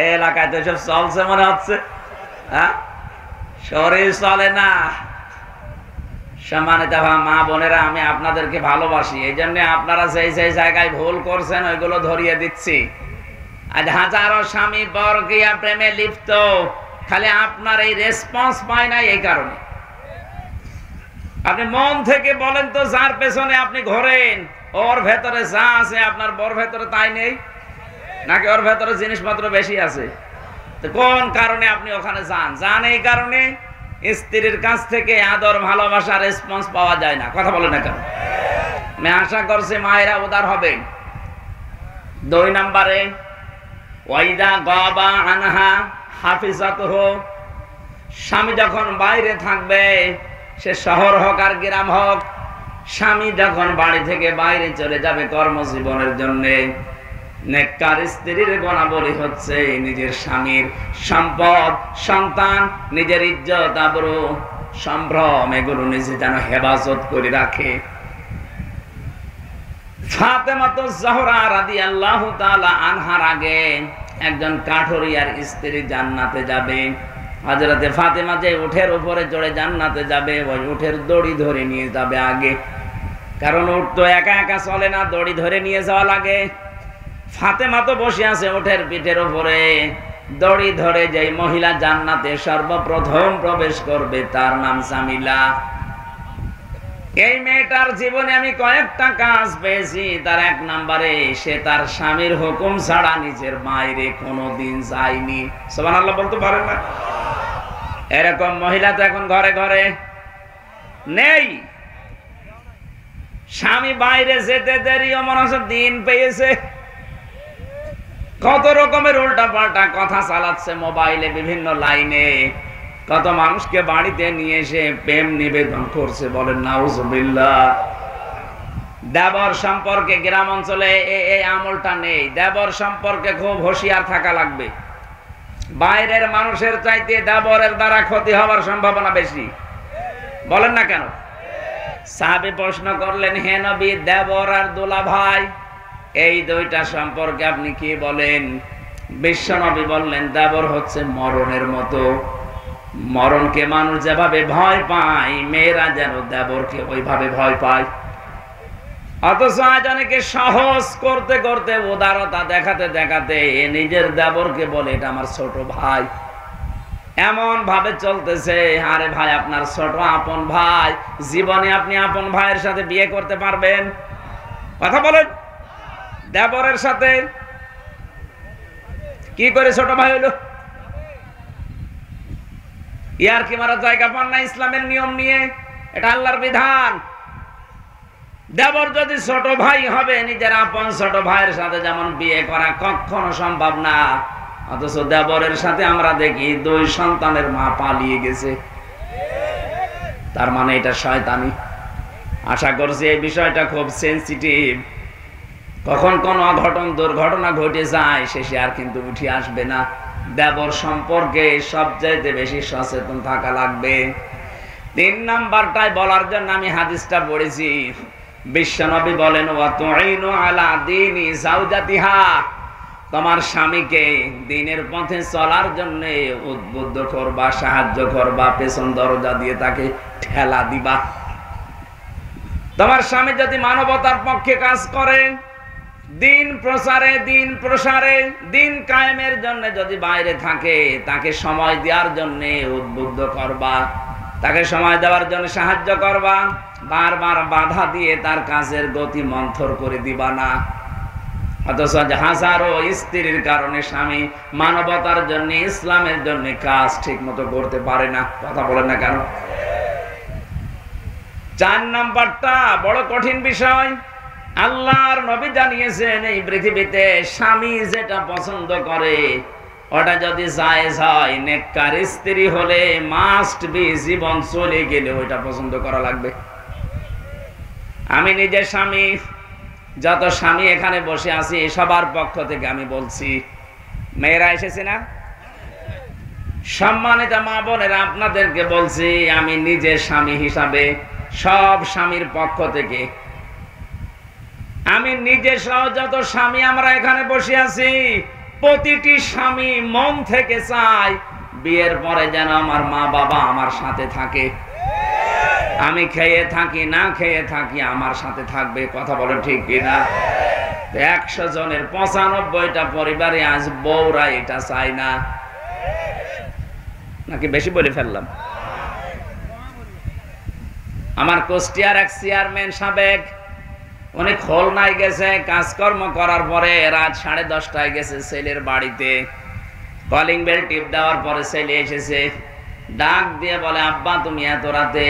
এই এলাকায় তো সব চলছে মনে হচ্ছে। হ্যাঁ, শরীর চলে না। সম্মানিত মা বোনেরা, আমি আপনাদেরকে ভালোবাসি, এই জন্য আপনারা যেই যেই জায়গায় ভুল করছেন ওইগুলো ধরিয়ে দিচ্ছি। আজ হাজারো স্বামী পরকীয়া প্রেমে লিপ্ত, খালি আপনার এই রেসপন্স পায় না। এই কারণে আপনি মন থেকে বলেন তো, যার পেছনে আপনি ঘোরেন ওর ভেতরে যা আছে আপনার বর ভেতরে তাই নেই, নাকি ওর ভেতরে জিনিসপত্র বেশি আছে? তো কোন কারণে আপনি ওখানে যান? এই কারণে স্ত্রীর কাছ থেকে আদর, ভালোবাসা, রেসপন্স পাওয়া যায় না। কথা বলে না কেন? আমি আশা করছি মায়েরা উদার হবেন। 2 নম্বরে, ওয়াইদা গাবা আনহা হাফিজাতুহু। স্বামী যখন বাইরে থাকবে, সে শহর হোক আর গ্রাম হোক, স্বামী যখন বাড়ি থেকে বাইরে চলে যাবে কর্মজীবনের জন্য, নেককার স্ত্রীর গুণাবলী হচ্ছে নিজের স্বামীর সম্পদ, সন্তান, নিজের ইজ্জত আবরু সম্ভ্রম এগুলো নিজে যেন হেফাজত করে রাখে। ফাতেমাতুজ জাহরা রাদিয়াল্লাহু তাআলা আনহার আগে একজন কাঠুরিয়ার স্ত্রী জান্নাতে যাবে। হযরতে ফাতেমা যে উটের উপরে চড়ে জান্নাতে যাবে, ওই উটের দড়ি ধরে নিয়ে যাবে আগে, কারণ উট তো একা একা চলে না, দড়ি ধরে নিয়ে যাওয়া লাগে। ফাতেমা তো বসে আছে উটের পিঠের উপরে, দড়ি ধরে যেই মহিলা জান্নাতে সর্বপ্রথম প্রবেশ করবে তার নাম জামিলা। এই মেয়েটার জীবনে আমি কয়েকটা কাজ পেয়েছি। তার এক নম্বরে, সে তার স্বামীর হুকুম ছাড়া নিজের বাইরে কোনোদিন যায়নি। সুবহানাল্লাহ বলতে পারে না? এরকম মহিলা তো এখন ঘরে ঘরে নেই। স্বামী বাইরে যেতে দেরিও মনে হচ্ছে দিন পেয়েছে। কত রকমের উল্টা পাল্টা কথা চালাচ্ছে মোবাইলে, বিভিন্ন লাইনে। কত মানুষকে বাড়িতে নিয়ে এসে প্রেম নিবেদন করছে, বলেন নাউজুবিল্লাহ। দেবর সম্পর্কে গ্রাম অঞ্চলে এই আমলটা নেই। দেবর সম্পর্কে খুব হুঁশিয়ার থাকা লাগবে। বাইরের মানুষের চাইতে দেবরের দ্বারা ক্ষতি হওয়ার সম্ভাবনা বেশি, বলেন না কেন? সাহাবী প্রশ্ন করলেন, হে নবী, দেবর আর দোলা ভাই এই দুইটা সম্পর্কে আপনি কি বলেন? বিশ্ব নবী বললেন, দেবর হচ্ছে মরণের মতো। মরণকে মানুষ যেভাবে ভয় পায়, মেয়েরা যেন দেবরকে ওইভাবে ভয় পায়। অথচ আজ অনেকে সহজ করতে করতে, উদারতা দেখাতে দেখাতে নিজের দেবরকে বলে এটা আমার ছোট ভাই। এমন ভাবে চলতেছে। আরে ভাই, আপনার ছোট আপন ভাই, জীবনে আপনি আপন ভাইয়ের সাথে বিয়ে করতে পারবেন? কথা বলেন। দেবরের সাথে কি করে ছোট ভাই হলো? ইয়ার কি মারা জায়গা পান না ইসলামের নিয়ম নিয়ে? এটা আল্লাহর বিধান। দেবর যদি ছোট ভাই হবে, নিজের আপন ছোট ভাইয়ের সাথে যেমন বিয়ে করা কখনো সম্ভব না, অথচ দেবরের সাথে আমরা দেখি 2 সন্তানের মা পালিয়ে গেছে। তার মানে এটা শয়তানি। আশা করছি এই বিষয়টা খুব সেনসিটিভ। কখন কোন অঘটন দুর্ঘটনা ঘটে যায়, শেষে আর কিন্তু উঠে আসবে না। দেবর সম্পর্কে সবচাইতে বেশি সচেতন থাকা লাগবে। 3 নাম্বারটাই বলার জন্য আমি হাদিসটা পড়েছি। বিশ্বনবী বলেন, ওয়া তুইনু আলা দীনি যাওজাতিহা, তোমার স্বামীকে দ্বীনের পথে চলার জন্য উদ্বুদ্ধ করবা, সাহায্য করবা, পেছন দরজা দিয়ে তাকে ঠেলা দিবা। তোমার স্বামী যদি মানবতার পক্ষে কাজ করে, দিন প্রচারে, দিন প্রসারে, দিন কায়েমের জন্য যদি বাইরে থাকে, তাকে সময় দেওয়ার জন্য উদ্বুদ্ধ করবা, তাকে সময় দেওয়ার জন্য সাহায্য করবা। বারবার বাধা দিয়ে তার কাজের গতি মন্থর করে দিবা না। অথচ হাজারো স্ত্রীর কারণে স্বামী মানবতার জন্য, ইসলামের জন্য কাজ ঠিক মতো করতে পারে না। কথা বলেন না কেন? 4 নাম্বারটা বড় কঠিন বিষয়। আল্লাহর নবী জানিয়েছেন, এই পৃথিবীতে স্বামী যেটা পছন্দ করে ওটা যদি জায়েজ হয়, নেককার স্ত্রী হলে মাস্ট বি, জীবন চলে গেলে ওইটা পছন্দ করা লাগবে। আমি নিজে স্বামী, যত স্বামী এখানে বসে আছি সবার পক্ষ থেকে আমি বলছি, মেয়েরা এসেছে না? সম্মানিত মা বোনেরা, আপনাদেরকে বলছি আমি নিজে স্বামী হিসাবে, সব স্বামীর পক্ষ থেকে আমি নিজে সহ যত স্বামী আমরা এখানে বসে আছি, প্রতিটি স্বামী মন থেকে চাই বিয়ের পরে যেন আমার মা বাবা আমার সাথে থাকে। আমি খেয়ে থাকি না খেয়ে থাকি, আমার সাথে থাকবে। কথা বলে ঠিক কিনা? 100 জনের 95টা পরিবারে আজ বউরা এটা চায় না। নাকি বেশি বলে ফেললাম? আমার কুষ্টিয়ার এক চেয়ারম্যান সাবেক, উনি খুলনায় গেছে কাজকর্ম করার পরে রাত 10:30টায় গেছে ছেলের বাড়িতে। কলিং বেল টিপ দেওয়ার পরে ছেলে এসেছে, ডাক দিয়ে বলে, আব্বা তুমি এত রাতে?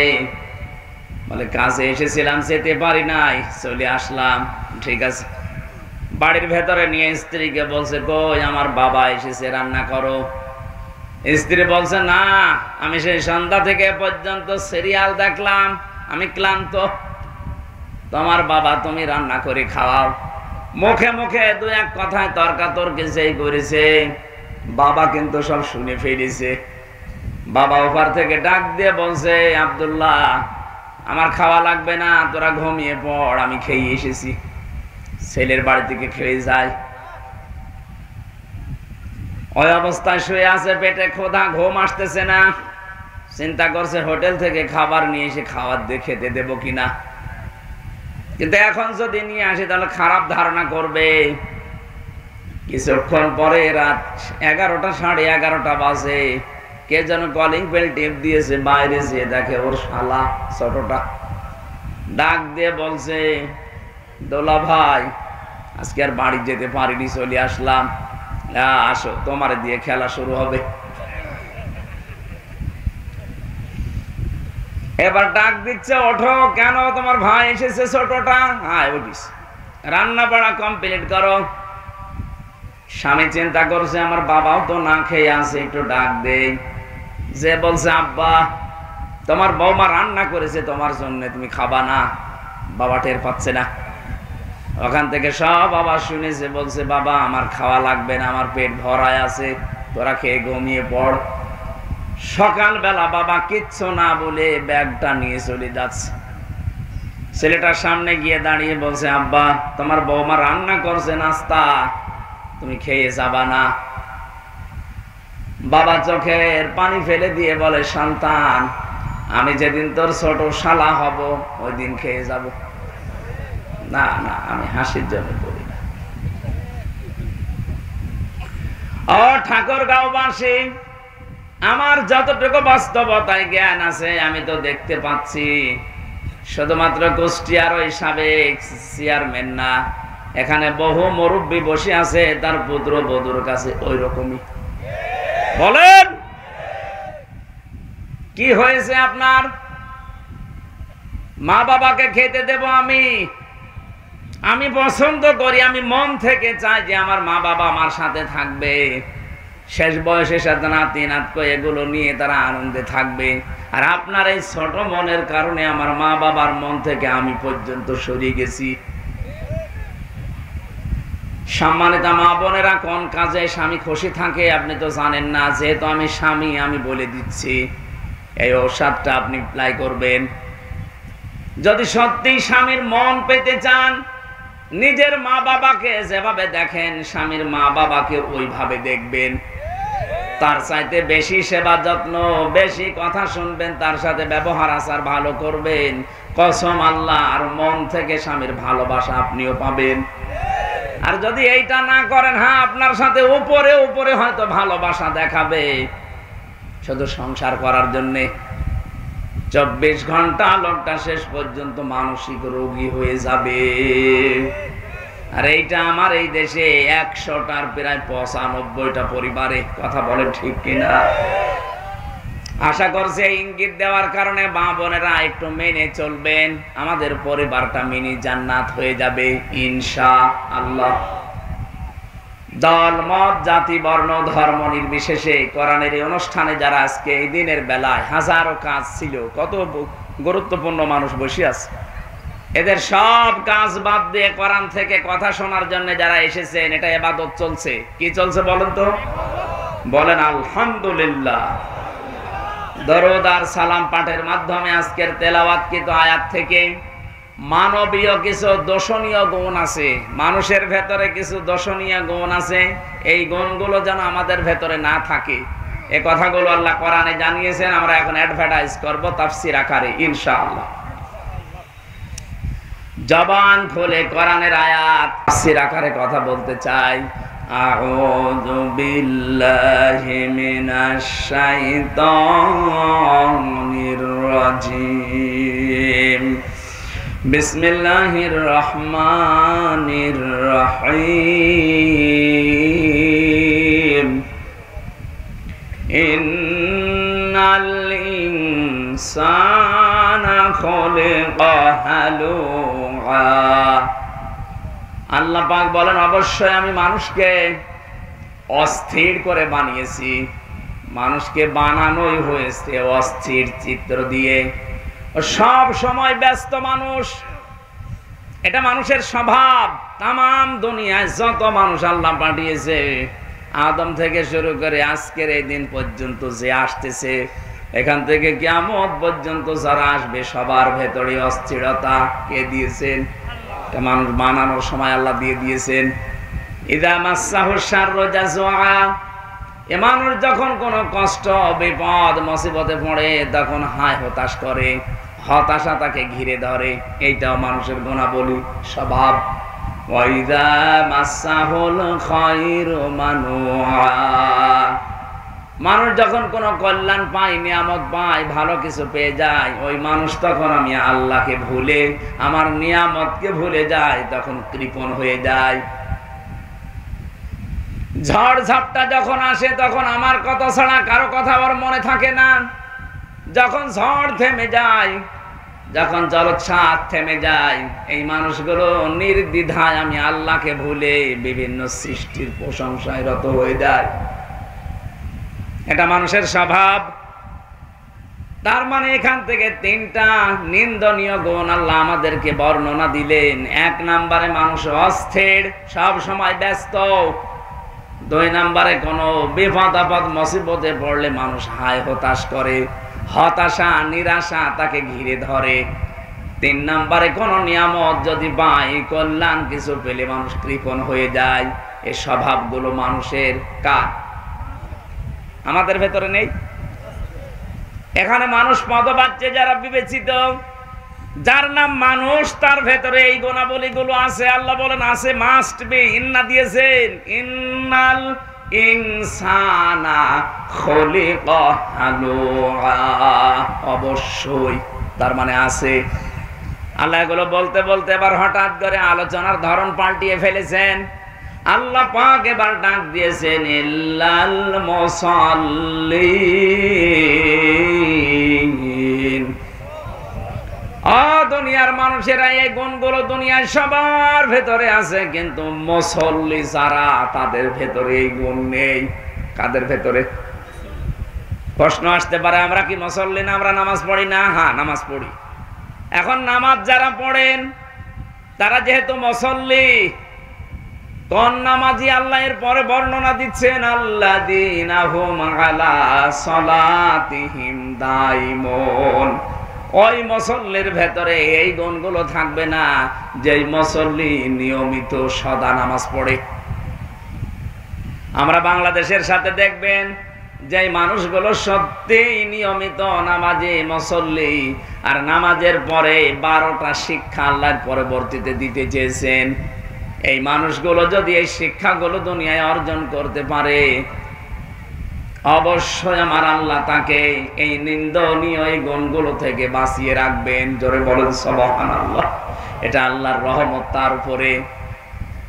বলে, কাজে এসেছিলাম, যেতে পারি নাই, চলে আসলাম। ঠিক আছে। বাড়ির ভেতরে নিয়ে স্ত্রীকে বলছে, কই আমার বাবা এসেছে, রান্না করো। স্ত্রী বলছে, না, আমি সেই সন্ধ্যা থেকে পর্যন্ত সিরিয়াল দেখলাম, আমি ক্লান্ত, তোমার বাবা তুমি রান্না করে খাওয়াও। মুখে মুখে 2-1 কথায় তর্কাতর্কি যেই করেছে, বাবা কিন্তু সব শুনে ফেলেছে। বাবা ওপার থেকে ডাক দিয়ে বলছে, আব্দুল্লাহ আমার খাওয়া লাগবে না, তোরা ঘুমিয়ে পড়, আমি খেয়ে এসেছি। ছেলের বাড়ি থেকে খেয়ে যায়, ওই অবস্থায় শুয়ে আছে, পেটে ক্ষুধা, ঘুম আসতেছে না। চিন্তা করছে হোটেল থেকে খাবার নিয়ে এসে খাবার দিয়ে খেতে দেবো কিনা, কিন্তু এখন যদি নিয়ে আসি তাহলে খারাপ ধারণা করবে। কিছুক্ষণ পরে রাত 11টা, 11:30 বাজে, কে যেন কলিং বেল টিপ দিয়েছে, বাইরে যেয়ে দেখে ওর শালা ছোটটা ডাক দিয়ে বলছে, দোলা ভাই আজকে আর বাড়ি যেতে পারিনি, চলে আসলাম, আসো তোমার দিয়ে খেলা শুরু হবে। এবার ডাক দিচ্ছে, ওঠো, কেন তোমার ভাই এসেছে ছোটটা, হ্যাঁ উঠিস, রান্না বাড়া কমপ্লিট করো। স্বামী চিন্তা করছে আমার বাবাও তো না খেয়ে আছে, একটু ডাক দেই। যে বলছে, আব্বা তোমার বৌমা রান্না করেছে তোমার জন্য, তুমি খাবা না। বাবা টের পাচ্ছে না, ওখান থেকে সব আবার শুনেছে, বলছে বাবা আমার খাওয়া লাগবে না, আমার পেট ভরায় আছে, তোরা খেয়ে ঘুমিয়ে পড়। সকালবেলা বাবা কিচ্ছু না বলে ব্যাগটা নিয়ে চলে যাচ্ছে। ছেলেটার সামনে গিয়ে দাঁড়িয়ে বলছে, আব্বা তোমার বৌমা রান্না করছে নাস্তা, তুমি খেয়ে যাবা না। বাবা চোখের পানি ফেলে দিয়ে বলে, সন্তান আমি যেদিন তোর ছোট শালা হব ওই দিন খেয়ে যাব। না না, আমি হাসির জন্য বলি না। ও ঠাকুরগাঁওবাসী, আমার যতটুকু বাস্তবতায় জ্ঞান আছে আমি তো দেখতে পাচ্ছি, শুধুমাত্র কুষ্টিয়ার ওই সাবেক চেয়ারম্যান না, এখানে বহু মুরব্বী বসে আছে, তার পুত্র বধূর কাছে ওই রকমই। বলেন কি হয়েছে আপনার? মা বাবাকে খেতে দেব আমি পছন্দ করি, আমি মন থেকে চাই যে আমার মা বাবা আমার সাথে থাকবে, শেষ বয়সে সাথে নাতি নাতক এগুলো নিয়ে তারা আনন্দে থাকবে। আর আপনার এই ছোট মনের কারণে আমার মা বাবার মন থেকে আমি পর্যন্ত সরিয়ে গেছি। সম্মানিত মা বোনেরা, কোন কাজে স্বামী খুশি থাকে আপনি তো জানেন না, যেহেতু আমি স্বামী আমি বলে দিচ্ছি, এই ঔষধটা আপনি অ্যাপ্লাই করবেন। যদি সত্যি স্বামীর মন পেতে চান, নিজের মা বাবাকে যেভাবে দেখেন স্বামীর মা বাবাকে ওইভাবে দেখবেন, তার চাইতে বেশি সেবা যত্ন, বেশি কথা শুনবেন, তার সাথে ব্যবহার আচার ভালো করবেন, কসম আল্লাহ, আর মন থেকে স্বামীর ভালোবাসা আপনিও পাবেন। আর যদি এইটা না করেন, হ্যাঁ আপনার সাথে উপরে উপরে হয়তো ভালোবাসা দেখাবে, শুধু সংসার করার জন্য 24 ঘন্টা লোকটা শেষ পর্যন্ত মানসিক রোগী হয়ে যাবে। আর এইটা আমার এই দেশে 100টার প্রায় 95টা পরিবারে, কথা বলেন ঠিক কিনা? আশা করছি এই ইঙ্গিত দেওয়ার কারণে মা বোনেরা একটু মেনে চলবেন, আমাদের পরিবারটা মিনি জান্নাত হয়ে যাবে ইনশাআল্লাহ। দল মত জাতি বর্ণ ধর্ম নির্বিশেষে কোরআনের এই অনুষ্ঠানে যারা আজকে এই দিনের বেলায়, হাজারো কাজ ছিল, কত গুরুত্বপূর্ণ মানুষ বসে আছে, এদের সব কাজ বাদ দিয়ে কোরআন থেকে কথা শোনার জন্য যারা এসেছেন, এটা ইবাদত চলছে। কি চলছে বলেন তো? বলেন আলহামদুলিল্লাহ। দরুদ আর সালাম পাঠের মাধ্যমে আজকের তেলাওয়াতকৃত আয়াত থেকে মানবীয় কিছু দর্শনীয় গুণ আছে, মানুষের ভেতরে কিছু দর্শনীয় গুণ আছে, এই গুণগুলো যেন আমাদের ভেতরে না থাকে, এই কথাগুলো আল্লাহ কোরআনে জানিয়েছেন। আমরা এখন অ্যাডভার্টাইজ করব তাফসীর আকারে ইনশাআল্লাহ। জবান খুলে কোরআনের আয়াত তাফসীর আকারে কথা বলতে চাই। আউযু বিল্লাহি মিনাশ শাইতানির রাজিম। বিসমিল্লাহির রহমানির রহিম। ইন্নাল ইনসানা খুলিকা হালুআ। আল্লাহ পাক বলেন, অবশ্যই আমি মানুষকে অস্থির করে বানিয়েছি। মানুষকে বানানোই হয়েছে অস্থির চিত্র দিয়ে, সব সময় ব্যস্ত মানুষ, এটা মানুষের স্বভাব। তামাম দুনিয়ায় যত মানুষ আল্লাহ পাঠিয়েছে, আদম থেকে শুরু করে আজকের এই দিন পর্যন্ত যে আসতেছে, এখান থেকে কিয়ামত পর্যন্ত যারা আসবে সবার ভেতরে অস্থিরতা কে দিয়েছেন? এটা মানুষ বানানোর সময় আল্লাহ দিয়ে দিয়েছেন। ইদা মাসসাহু শাররু জাযুআ, এ মানুষ যখন কোনো কষ্ট বিপদ মুসিবতে পড়ে তখন হায় হতাশ করে, হতাশা তাকে ঘিরে ধরে। এইটাও মানুষের গুণাবলী, স্বভাব। ওয়াইদা মাসসাহুল খায়রু মানুআ, মানুষ যখন কোনো কল্যাণ পায়, নিয়ামত পায়, ভালো কিছু পেয়ে যায়, ওই মানুষ তখন আমি আল্লাহকে ভুলে আমার নিয়ামতকে ভুলে যায়, তখন কৃপণ হয়ে যায়। ঝড় ঝাপটা যখন আসে তখন আমার কথা ছাড়া কারো কথা ওর মনে থাকে না। যখন ঝড় থেমে যায়, যখন জলোচ্ছ্বাস থেমে যায়, এই মানুষগুলো নির্দ্বিধায় আমি আল্লাহকে ভুলে বিভিন্ন সৃষ্টির প্রশংসায় রত হয়ে যায়। এটা মানুষের স্বভাব। তার মানে এখান থেকে তিনটা নিন্দনীয় গুণ আল্লাহ আমাদেরকে বর্ণনা দিলেন। এক নম্বরে মানুষ অস্থির, সব সময় ব্যস্ত। দুই নম্বরে কোনো বিপদ আপদ মুসিবতে পড়লে মানুষ হায় হতাশ করে, হতাশা নিরাশা তাকে ঘিরে ধরে। তিন নম্বরে কোনো নিয়ামত যদি পায়, কল্যাণ কিছু পেলে মানুষ কৃপণ হয়ে যায়। এই স্বভাবগুলো মানুষের কার? আমাদের ভেতরে নেই? এখানে মানুষ পদবাচ্য যারা বিবেচিত, যার নাম মানুষ, তার ভেতরে এই গুণাবলীগুলো আছে। আল্লাহ বলেন আছে, মাস্ট বি। ইন্না দিয়েছেন, ইন্নাল ইনসানা খুলিকা হালুআ, অবশ্যই। তার মানে আছে। আল্লাহ এগুলো বলতে বলতে এবার হঠাৎ করে আলোচনার ধরন পাল্টিয়ে ফেলেছেন। আল্লাহ পাক এবার ডাক দিয়েছেন, ইল্লাল মুসাল্লিন। দুনিয়ার মানুষেরা এই গুণগুলো দুনিয়ায় সবার ভেতরে আছে, কিন্তু মুসল্লি যারা, তাদের ভেতরে এই গুণ নেই। কাদের ভেতরে? প্রশ্ন আসতে পারে, আমরা কি মুসল্লি না? আমরা নামাজ পড়ি না? হ্যাঁ, নামাজ পড়ি। এখন নামাজ যারা পড়েন তারা যেহেতু মুসল্লি, কোন নামাজি আল্লাহ এর পরে বর্ণনা দিচ্ছেন, আল্লাযীনা হুম আলা সালাতিহিম দাইমুন। ওই মুসল্লির ভেতরে এই গুণগুলো থাকবে না, যেই মুসল্লি নিয়মিত সদা নামাজ পড়ে। আমরা বাংলাদেশের সাথে দেখবেন যে মানুষগুলো সত্যিই নিয়মিত নামাজে মুসল্লি, আর নামাজের পরে 12টা শিক্ষা আল্লাহর পরবর্তীতে দিতে চেয়েছেন। এই মানুষগুলো যদি এই শিক্ষাগুলো দুনিয়ায় অর্জন করতে পারে, অবশ্যই আমার আল্লাহ তাকে এই নিন্দনীয় এই গুণগুলো থেকে বাঁচিয়ে রাখবেন। জোরে বলেন সুবহানাল্লাহ। এটা আল্লাহর রহমত তার উপরে।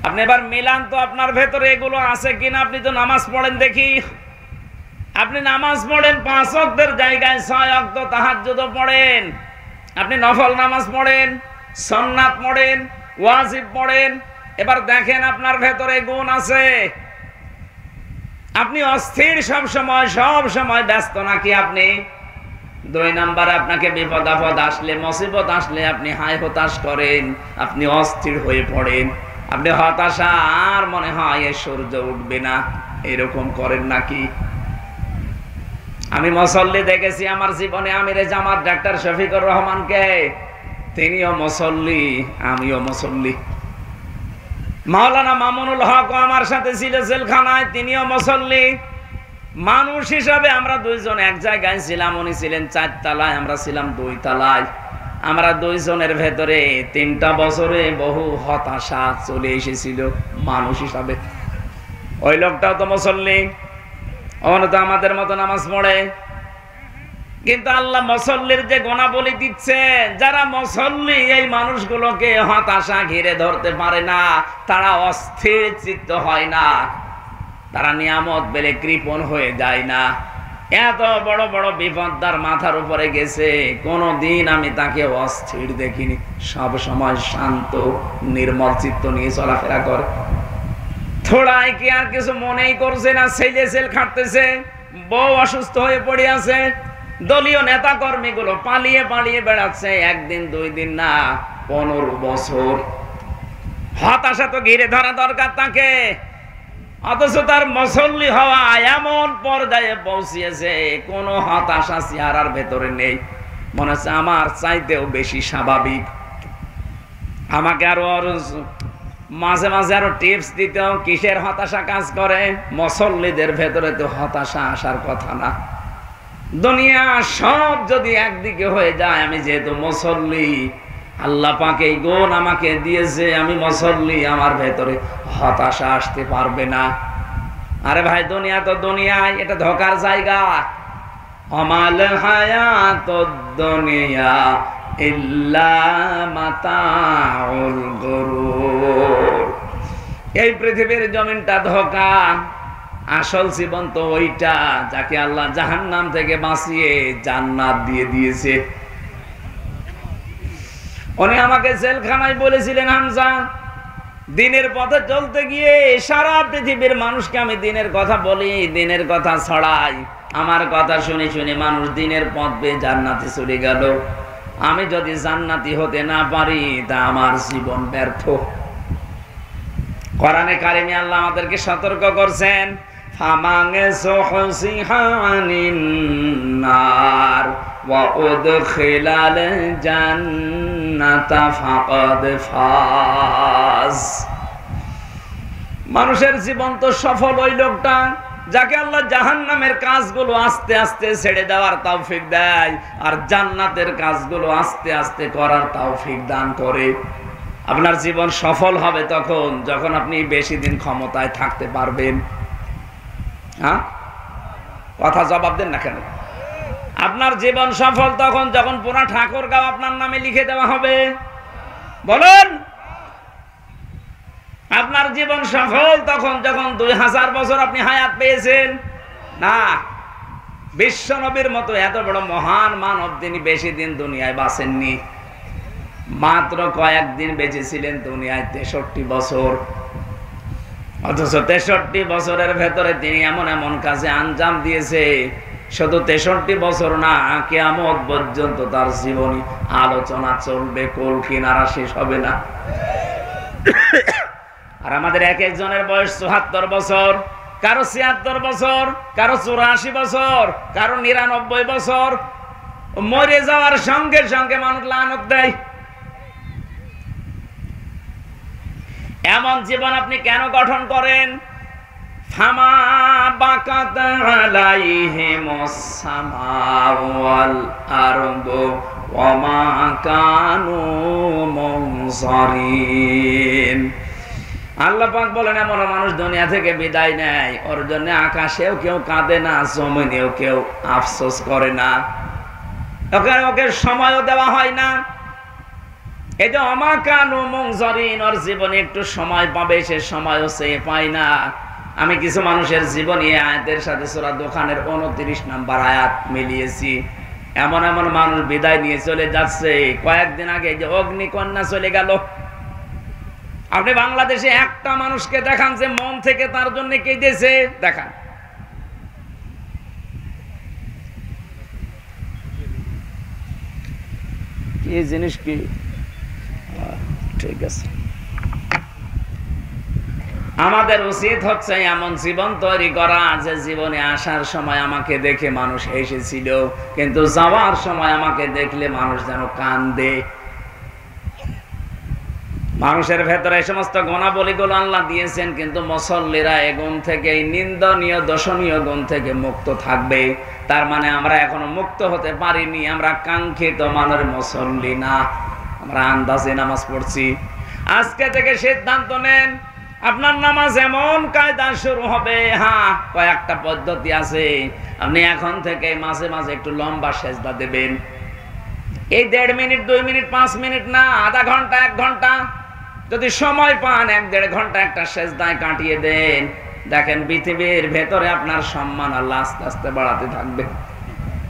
আপনি এবার মিলান তো আপনার ভেতরে এগুলো আছে কিনা। আপনি তো নামাজ পড়েন দেখি, আপনি নামাজ পড়েন 5 ওয়াক্তের জায়গায় 6 ওয়াক্ত তাহাজ্জুদও পড়েন, আপনি নফল নামাজ পড়েন, সুন্নাত পড়েন, ওয়াজিব পড়েন। এবার দেখেন আপনার ভেতরে গুণ আছে। আপনি অস্থির সব সময় ব্যস্ত নাকি আপনি? 2 নম্বরে আপনাকে বিপদ আপদ আসলে, মুসিবত আসলে আপনি হায় হতাশ করেন, আপনি অস্থির হয়ে পড়েন, আপনি হতাশা, আর মনে হয় এই সূর্য উঠবে না, এরকম করেন নাকি? আমি মুসল্লি দেখেছি আমার জীবনে। আমিরে জামাত ডাক্তার শফিকুর রহমানকে, তিনিও মুসল্লি, আমিও মুসল্লি। মাওলানা মামুনুল হক আমার সাথে ছিল জেলখানায়, তিনিও মুসল্লি। মানুষ হিসাবে আমরা দুইজন এক জায়গায় ছিলাম, উনি ছিলেন 4 তলায়, আমরা ছিলাম 2 তলায়। আমরা দুইজনের ভেতরে 3টা বছরে বহু হতাশা চলে এসেছিল মানুষ হিসাবে। ওই লোকটাও তো মুসল্লি, ওরা তো আমাদের মতো নামাজ পড়ে, কিন্তু আল্লাহ মুসল্লির যে গুণাবলী দিচ্ছেন, যারা মুসল্লি এই মানুষগুলোকে হতাশা ঘিরে ধরতে পারে না, তারা অস্থির চিত্ত হয় না, তারা নিয়ামত পেলে কৃপণ হয়ে যায় না। এত বড় বড় বিপদ তার মাথার উপরে গেছে, কোনদিন আমি তাকে অস্থির দেখিনি। সব সময় শান্ত নির্মল চিত্ত নিয়ে চলাফেরা করে। থোড়াই কি আর কিছু মনেই করছে না, ছেলে সেল খাটতেছে, বউ অসুস্থ হয়ে পড়ে আছে, দলীয় নেতা কর্মীগুলো পালিয়ে পালিয়ে বেড়াচ্ছে, 1 দিন 2 দিন না, 15 বছর। হতাশা তো ঘিরে ধরা দরকার তাকে। অথচ তার মুসল্লি হওয়া এমন পর্যায়ে পৌঁছিয়েছে, কোনো হতাশা চেহারার ভেতরে নেই। মনে হচ্ছে আমার চাইতেও বেশি স্বাভাবিক। আমাকে আরো মাঝে মাঝে আরো টিপস দিত, কিসের হতাশা কাজ করে। মুসল্লিদের ভেতরে তো হতাশা আসার কথা না। দুনিয়া সব যদি একদিকে হয়ে যায়, আমি যেহেতু মুসল্লি, আল্লাহ পাক এই গুণ আমাকে দিয়েছে, আমি মুসল্লি, আমার ভেতরে হতাশা আসতে পারবে না। আরে ভাই, দুনিয়া তো দুনিয়ায়, এটা ধোকার জায়গা। আমাল হায়াতুদ দুনিয়া ইল্লা মাতাউল গুরুর। এই পৃথিবীর জমিনটা ধোকা, আসল জীবন তো ওইটা যাকে আল্লাহ জাহান্নাম থেকে বাঁচিয়ে জান্নাত দিয়ে দিয়েছে। উনি আমাকে জেলখানায় বলেছিলেন, হামজা, দিনের পথে চলতে গিয়ে সারা পৃথিবীর মানুষকে আমি দিনের কথা বলি, দিনের কথা ছড়াই, আমার কথা শুনে শুনে মানুষ দিনের পথ পেয়ে জান্নাতে চলে গেল। আমি যদি জান্নাতি হতে না পারি, তা আমার জীবন ব্যর্থ। কোরআনে কারিমে আল্লাহ আমাদেরকে সতর্ক করছেন, ফামাঙ্গে সুহসিহানিন নার ওয়া উদখিলাল জান্নাতা ফাকাদ ফাজ। মানুষের জীবন তো সফল ওই লোকটা যাকে আল্লাহ জাহান্নামের কাজগুলো আস্তে আস্তে ছেড়ে দেওয়ার তৌফিক দেয়, আর জান্নাতের কাজগুলো আস্তে আস্তে করার তৌফিক দান করে। আপনার জীবন সফল হবে তখন যখন আপনি বেশি দিন ক্ষমতায় থাকতে পারবেন। হ্যাঁ, কথা জবাব দেন না কেন? আপনার জীবন সফল তখন যখন পুরা ঠাকুরগাঁও আপনার নামে লিখে দেওয়া হবে। বলুন, আপনার জীবন সফল তখন যখন 2000 বছর আপনি হায়াত পেয়েছেন। না, বিশ্ব নবীর মতো এত বড় মহান মানব, তিনি বেশি দিন দুনিয়ায় বাঁচেননি। মাত্র কয়েকদিন বেঁচে ছিলেন দুনিয়ায় 63 বছর। অথচ 63 বছরের ভেতরে তিনি এমন এমন কাজে আঞ্জাম দিয়েছে, শুধু 63 বছর না, কিয়ামত পর্যন্ত তার জীবনী আলোচনা চলবে, কোল কিনারা শেষ হবে না। আর আমাদের এক একজনের বয়স 74 বছর, কারো 76 বছর, কারো 84 বছর, কারো 99 বছর। মরে যাওয়ার সঙ্গে সঙ্গে মানুষ লানত দেয়। এমন জীবন আপনি কেন গঠন করেন? ফামা বাকাত আলাইহিমুস সামাউ ওয়াল আরদু ওয়া মা কানু মুনজারিন। আল্লাহ পাক বলেন, এমন মানুষ দুনিয়া থেকে বিদায় নেয়, ওর জন্য আকাশেও কেউ কাঁদে না, জমিনেও কেউ আফসোস করে না, ওকে সময়ও দেওয়া হয় না। এই যে ওয়া মা কানু মুনজারিন, ওর জীবনে একটু সময় পাবে, সে সময়ও সে পায় না। আমি কিছু মানুষের জীবনী আয়াতের সাথে সূরা দোকানের 29 নম্বর আয়াত মিলিয়েছি। এমন এমন মানুষ বিদায় নিয়ে চলে যাচ্ছে। কয়েকদিন আগে যে অগ্নিকন্যা চলে গেল, আপনি বাংলাদেশে একটা মানুষকে দেখান যে মন থেকে তার জন্য কেঁদেছে, দেখান। কি জিনিস কি? ঠিক আছে, আমাদের উচিত হচ্ছে এমন জীবন তৈরি করা যে জীবনে আসার সময় আমাকে দেখে মানুষ হেসেছিল, কিন্তু যাওয়ার সময় আমাকে দেখলে মানুষ যেন কান্দে। মানুষের ভেতরে এই সমস্ত গুণাবলীগুলো আল্লাহ দিয়েছেন, কিন্তু মুসল্লিরা এই গুণ থেকে, এই নিন্দনীয় দর্শনীয় গুণ থেকে মুক্ত থাকবে। তার মানে আমরা এখনো মুক্ত হতে পারিনি, আমরা কাঙ্ক্ষিত মানের মুসল্লি না, আমরা আন্দাজে নামাজ পড়ছি। আজকে থেকে সিদ্ধান্ত নেন, আপনার নামাজ এমন কায়দা শুরু হবে। হ্যাঁ, কয়েকটা পদ্ধতি আছে। আপনি এখন থেকে মাঝে মাঝে একটু লম্বা সেজদা দেবেন। এই 1.5 মিনিট, 2 মিনিট, 5 মিনিট না, আধা ঘন্টা, 1 ঘন্টা যদি সময় পান, 1-1.5 ঘন্টা একটা সেজদায় কাটিয়ে দেন। দেখেন পৃথিবীর ভেতরে আপনার সম্মান আল্লাহ আস্তে আস্তে বাড়াতে থাকবে।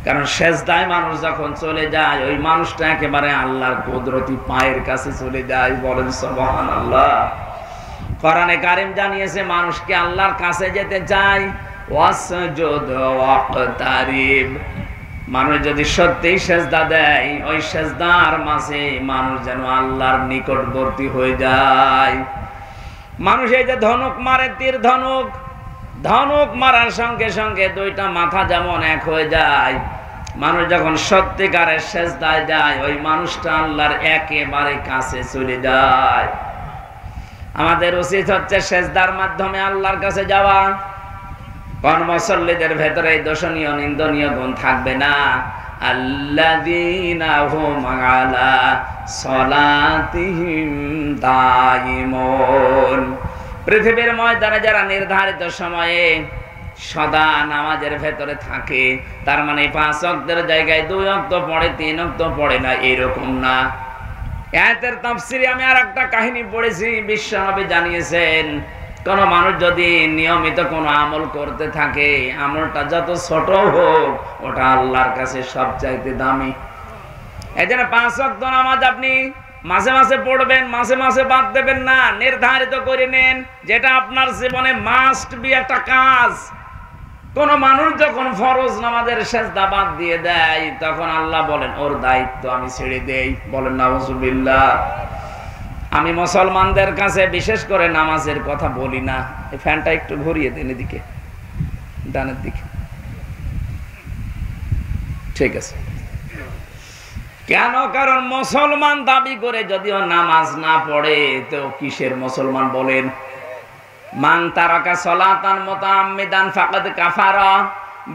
কারণ সেজদায় মানুষ যখন চলে যায়, ওই মানুষটা একেবারে আল্লাহর কুদরতি পায়ের কাছে চলে যায়। বলেন সুবহানাল্লাহ। কোরআনে কারীম জানিয়েছে, মানুষকে আল্লাহর কাছে যেতে চায়, ওয়াসজুদ ওয়াকতারিব। মানুষ যদি সত্যিই সেজদা দেয়, ওই সেজদার মাঝে মানুষ যেন আল্লাহর নিকটবর্তী হয়ে যায়। মানুষ এই যে ধনুক মারে, তীর ধনুক, ধনুক মারার সঙ্গে সঙ্গে দুইটা মাথা যেমন এক হয়ে যায়, মানুষ যখন সত্যিকারের সেজদায় যায় ওই মানুষটা আল্লাহর একেবারে কাছে চলে যায়। আমাদের উচিত হচ্ছে সেজদার মাধ্যমে আল্লাহর কাছে যাওয়া। কোন মুসল্লিদের ভেতরে দোষণীয় নিন্দনীয় গুণ থাকবে না। আল্লাযীনা হুম আলা সলাতিহিম দায়িমুন। পৃথিবীর ময়দানে যারা নির্ধারিত সময়ে সদা নামাজের ভেতরে থাকে, তার মানে 5 ওয়াক্তের জায়গায় 2 ওয়াক্ত পড়ে, 3 ওয়াক্ত পড়ে না, এরকম না। আয়াতের তাফসীরে আমি আরেকটা কাহিনী পড়েছি। বিশ্বনবী জানিয়েছেন কোন মানুষ যদি নিয়মিত কোন আমল করতে থাকে, আমলটা যত ছোট হোক ওটা আল্লাহর কাছে সবচাইতে দামি। এজন্য 5 ওয়াক্ত নামাজ আপনি মাঝে মাঝে পড়বেন, মাঝে মাঝে বাদ দেবেন না, নির্ধারিত করে নেন যেটা আপনার জীবনে মাস্ট বি একটা কাজ। কোন মানুষ যখন ফরজ নামাজের সেজদা বাদ দিয়ে দেয় তখন আল্লাহ বলেন ওর দায়িত্ব আমি ছেড়ে দেই। বলেন নাউজুবিল্লাহ। আমি মুসলমানদের কাছে বিশেষ করে নামাজের কথা বলি না। এই ফ্যানটা একটু ঘুরিয়ে দেন এদিকে, ডানের দিকে। ঠিক আছে। কেন? কারণ মুসলমান দাবি করে যদিও নামাজ না পড়ে তো কিসের মুসলমান বলেন? মান তারাকা সালাতান মুতাআম্মিদান ফাকাদ কাফারা।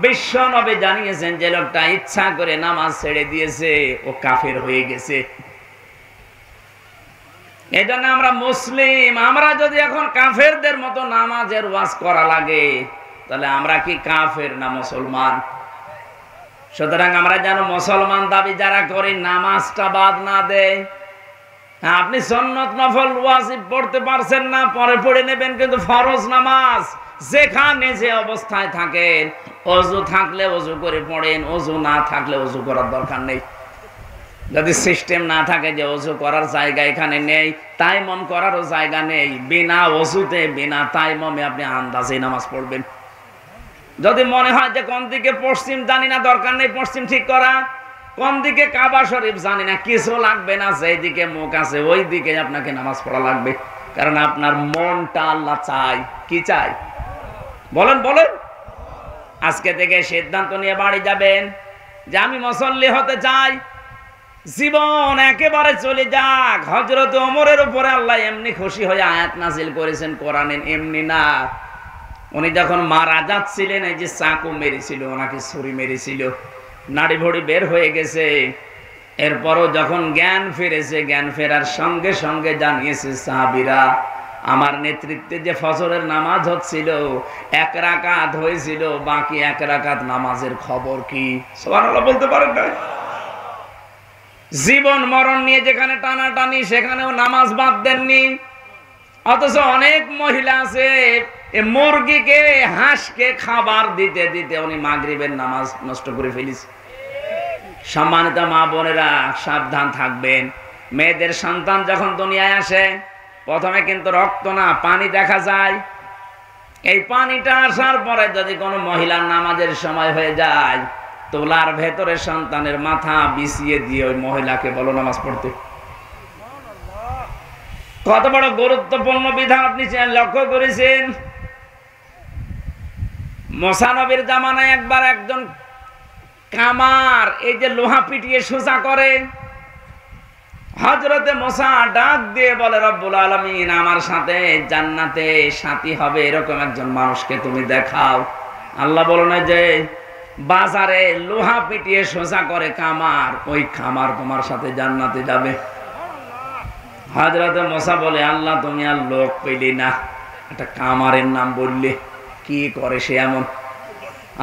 বিশ্ব নবী জানিয়েছেন যে লোকটা ইচ্ছা করে নামাজ ছেড়ে দিয়েছে ও কাফের হয়ে গেছে। এজন্য আমরা মুসলিম, আমরা যদি এখন কাফেরদের মতো নামাজের ওয়াজ করা লাগে তাহলে আমরা কি কাফের না মুসলমান? সুতরাং আমরা যেন মুসলমান দাবি যারা করি নামাজটা বাদ না দেয়। হ্যাঁ, আপনি সুন্নত নফল ওয়াজিব পড়তে পারছেন না, পরে পড়ে নেবেন, কিন্তু ফরজ নামাজ যেখানে যে অবস্থায় থাকেন, ওযু থাকলে ওযু করে পড়েন, ওযু না থাকলে ওযু করার দরকার নেই। যদি সিস্টেম না থাকে যে ওযু করার জায়গা এখানে নেই, তায়াম্মুম করারও জায়গা নেই, বিনা ওযুতে বিনা তায়াম্মুমে আপনি আন্দাজে নামাজ পড়বেন। যদি মনে হয় যে কোন দিকে পশ্চিম জানি না, দরকার নেই পশ্চিম ঠিক করা, কোন দিকে কাবা শরীফ জানি না, কিছু লাগবে না, যেই দিকে মুখ আছে ওই দিকে আপনাকে নামাজ পড়া লাগবে। কারণ আপনার মনটা আল্লাহ চাই। কি চাই বলেন? বলেন। আজকে থেকে সিদ্ধান্ত নিয়ে বাড়ি যাবেন যে আমি মুসল্লি হতে চাই। জীবন একেবারে চলে যাক। হযরত ওমরের উপরে আল্লাহ এমনি খুশি হয়ে আয়াত নাযিল করেছেন কোরআনে, এমনি না। উনি যখন মারা যাচ্ছিলেন এই যে চাকু মেরেছিল, ওনাকে ছুরি মেরেছিল, নাড়ি ভড়ি বের হয়ে গেছে। এরপরও যখন জ্ঞান ফিরেছে, জ্ঞান ফেরার সঙ্গে সঙ্গে জানিয়েছে সাহাবীরা আমার নেতৃত্বে যে ফজরের নামাজ হচ্ছিল 1 রাকাত হয়েছিল, বাকি 1 রাকাত নামাজের খবর কি? সুবহানাল্লাহ বলতে পারেন না? জীবন মরণ নিয়ে যেখানে টানাটানি সেখানেও নামাজ বাদ দেননি। অথচ অনেক মহিলা আছে মুরগিকে হাঁসকে খাবার দিতে দিতে উনি মাগরিবের নামাজ নষ্ট করে ফেলিস। সম্মানিত মা বোনেরা, সাবধান থাকবেন। মেয়েদের সন্তান যখন দুনিয়ায় আসে প্রথমে কিন্তু রক্ত না, পানি দেখা যায়। এই পানিটা আসার পরে যদি কোনো মহিলার নামাজের সময় হয়ে যায়, তোলার ভেতরে সন্তানের মাথা বিছিয়ে দিয়ে ওই মহিলাকে বলো নামাজ পড়তে। কত বড় গুরুত্বপূর্ণ বিধান আপনি লক্ষ্য করেছেন? মুসা নবীর জামানায় একবার একজন কামার এই যে লোহা পিটিয়ে সোজা করে, হযরতে মুসা ডাক দিয়ে বলে রব্বুল আলামিন আমার সাথে জান্নাতে সাথী হবে এরকম একজন মানুষকে তুমি দেখাও। আল্লাহ বলেন যে বাজারে লোহা পিটিয়ে সোজা করে কামার, ওই কামার তোমার সাথে জান্নাতে যাবে। হযরতে মুসা বলে আল্লাহ তুমি আর লোক পেলি না, একটা কামারের নাম বললে, কি করে সে এমন?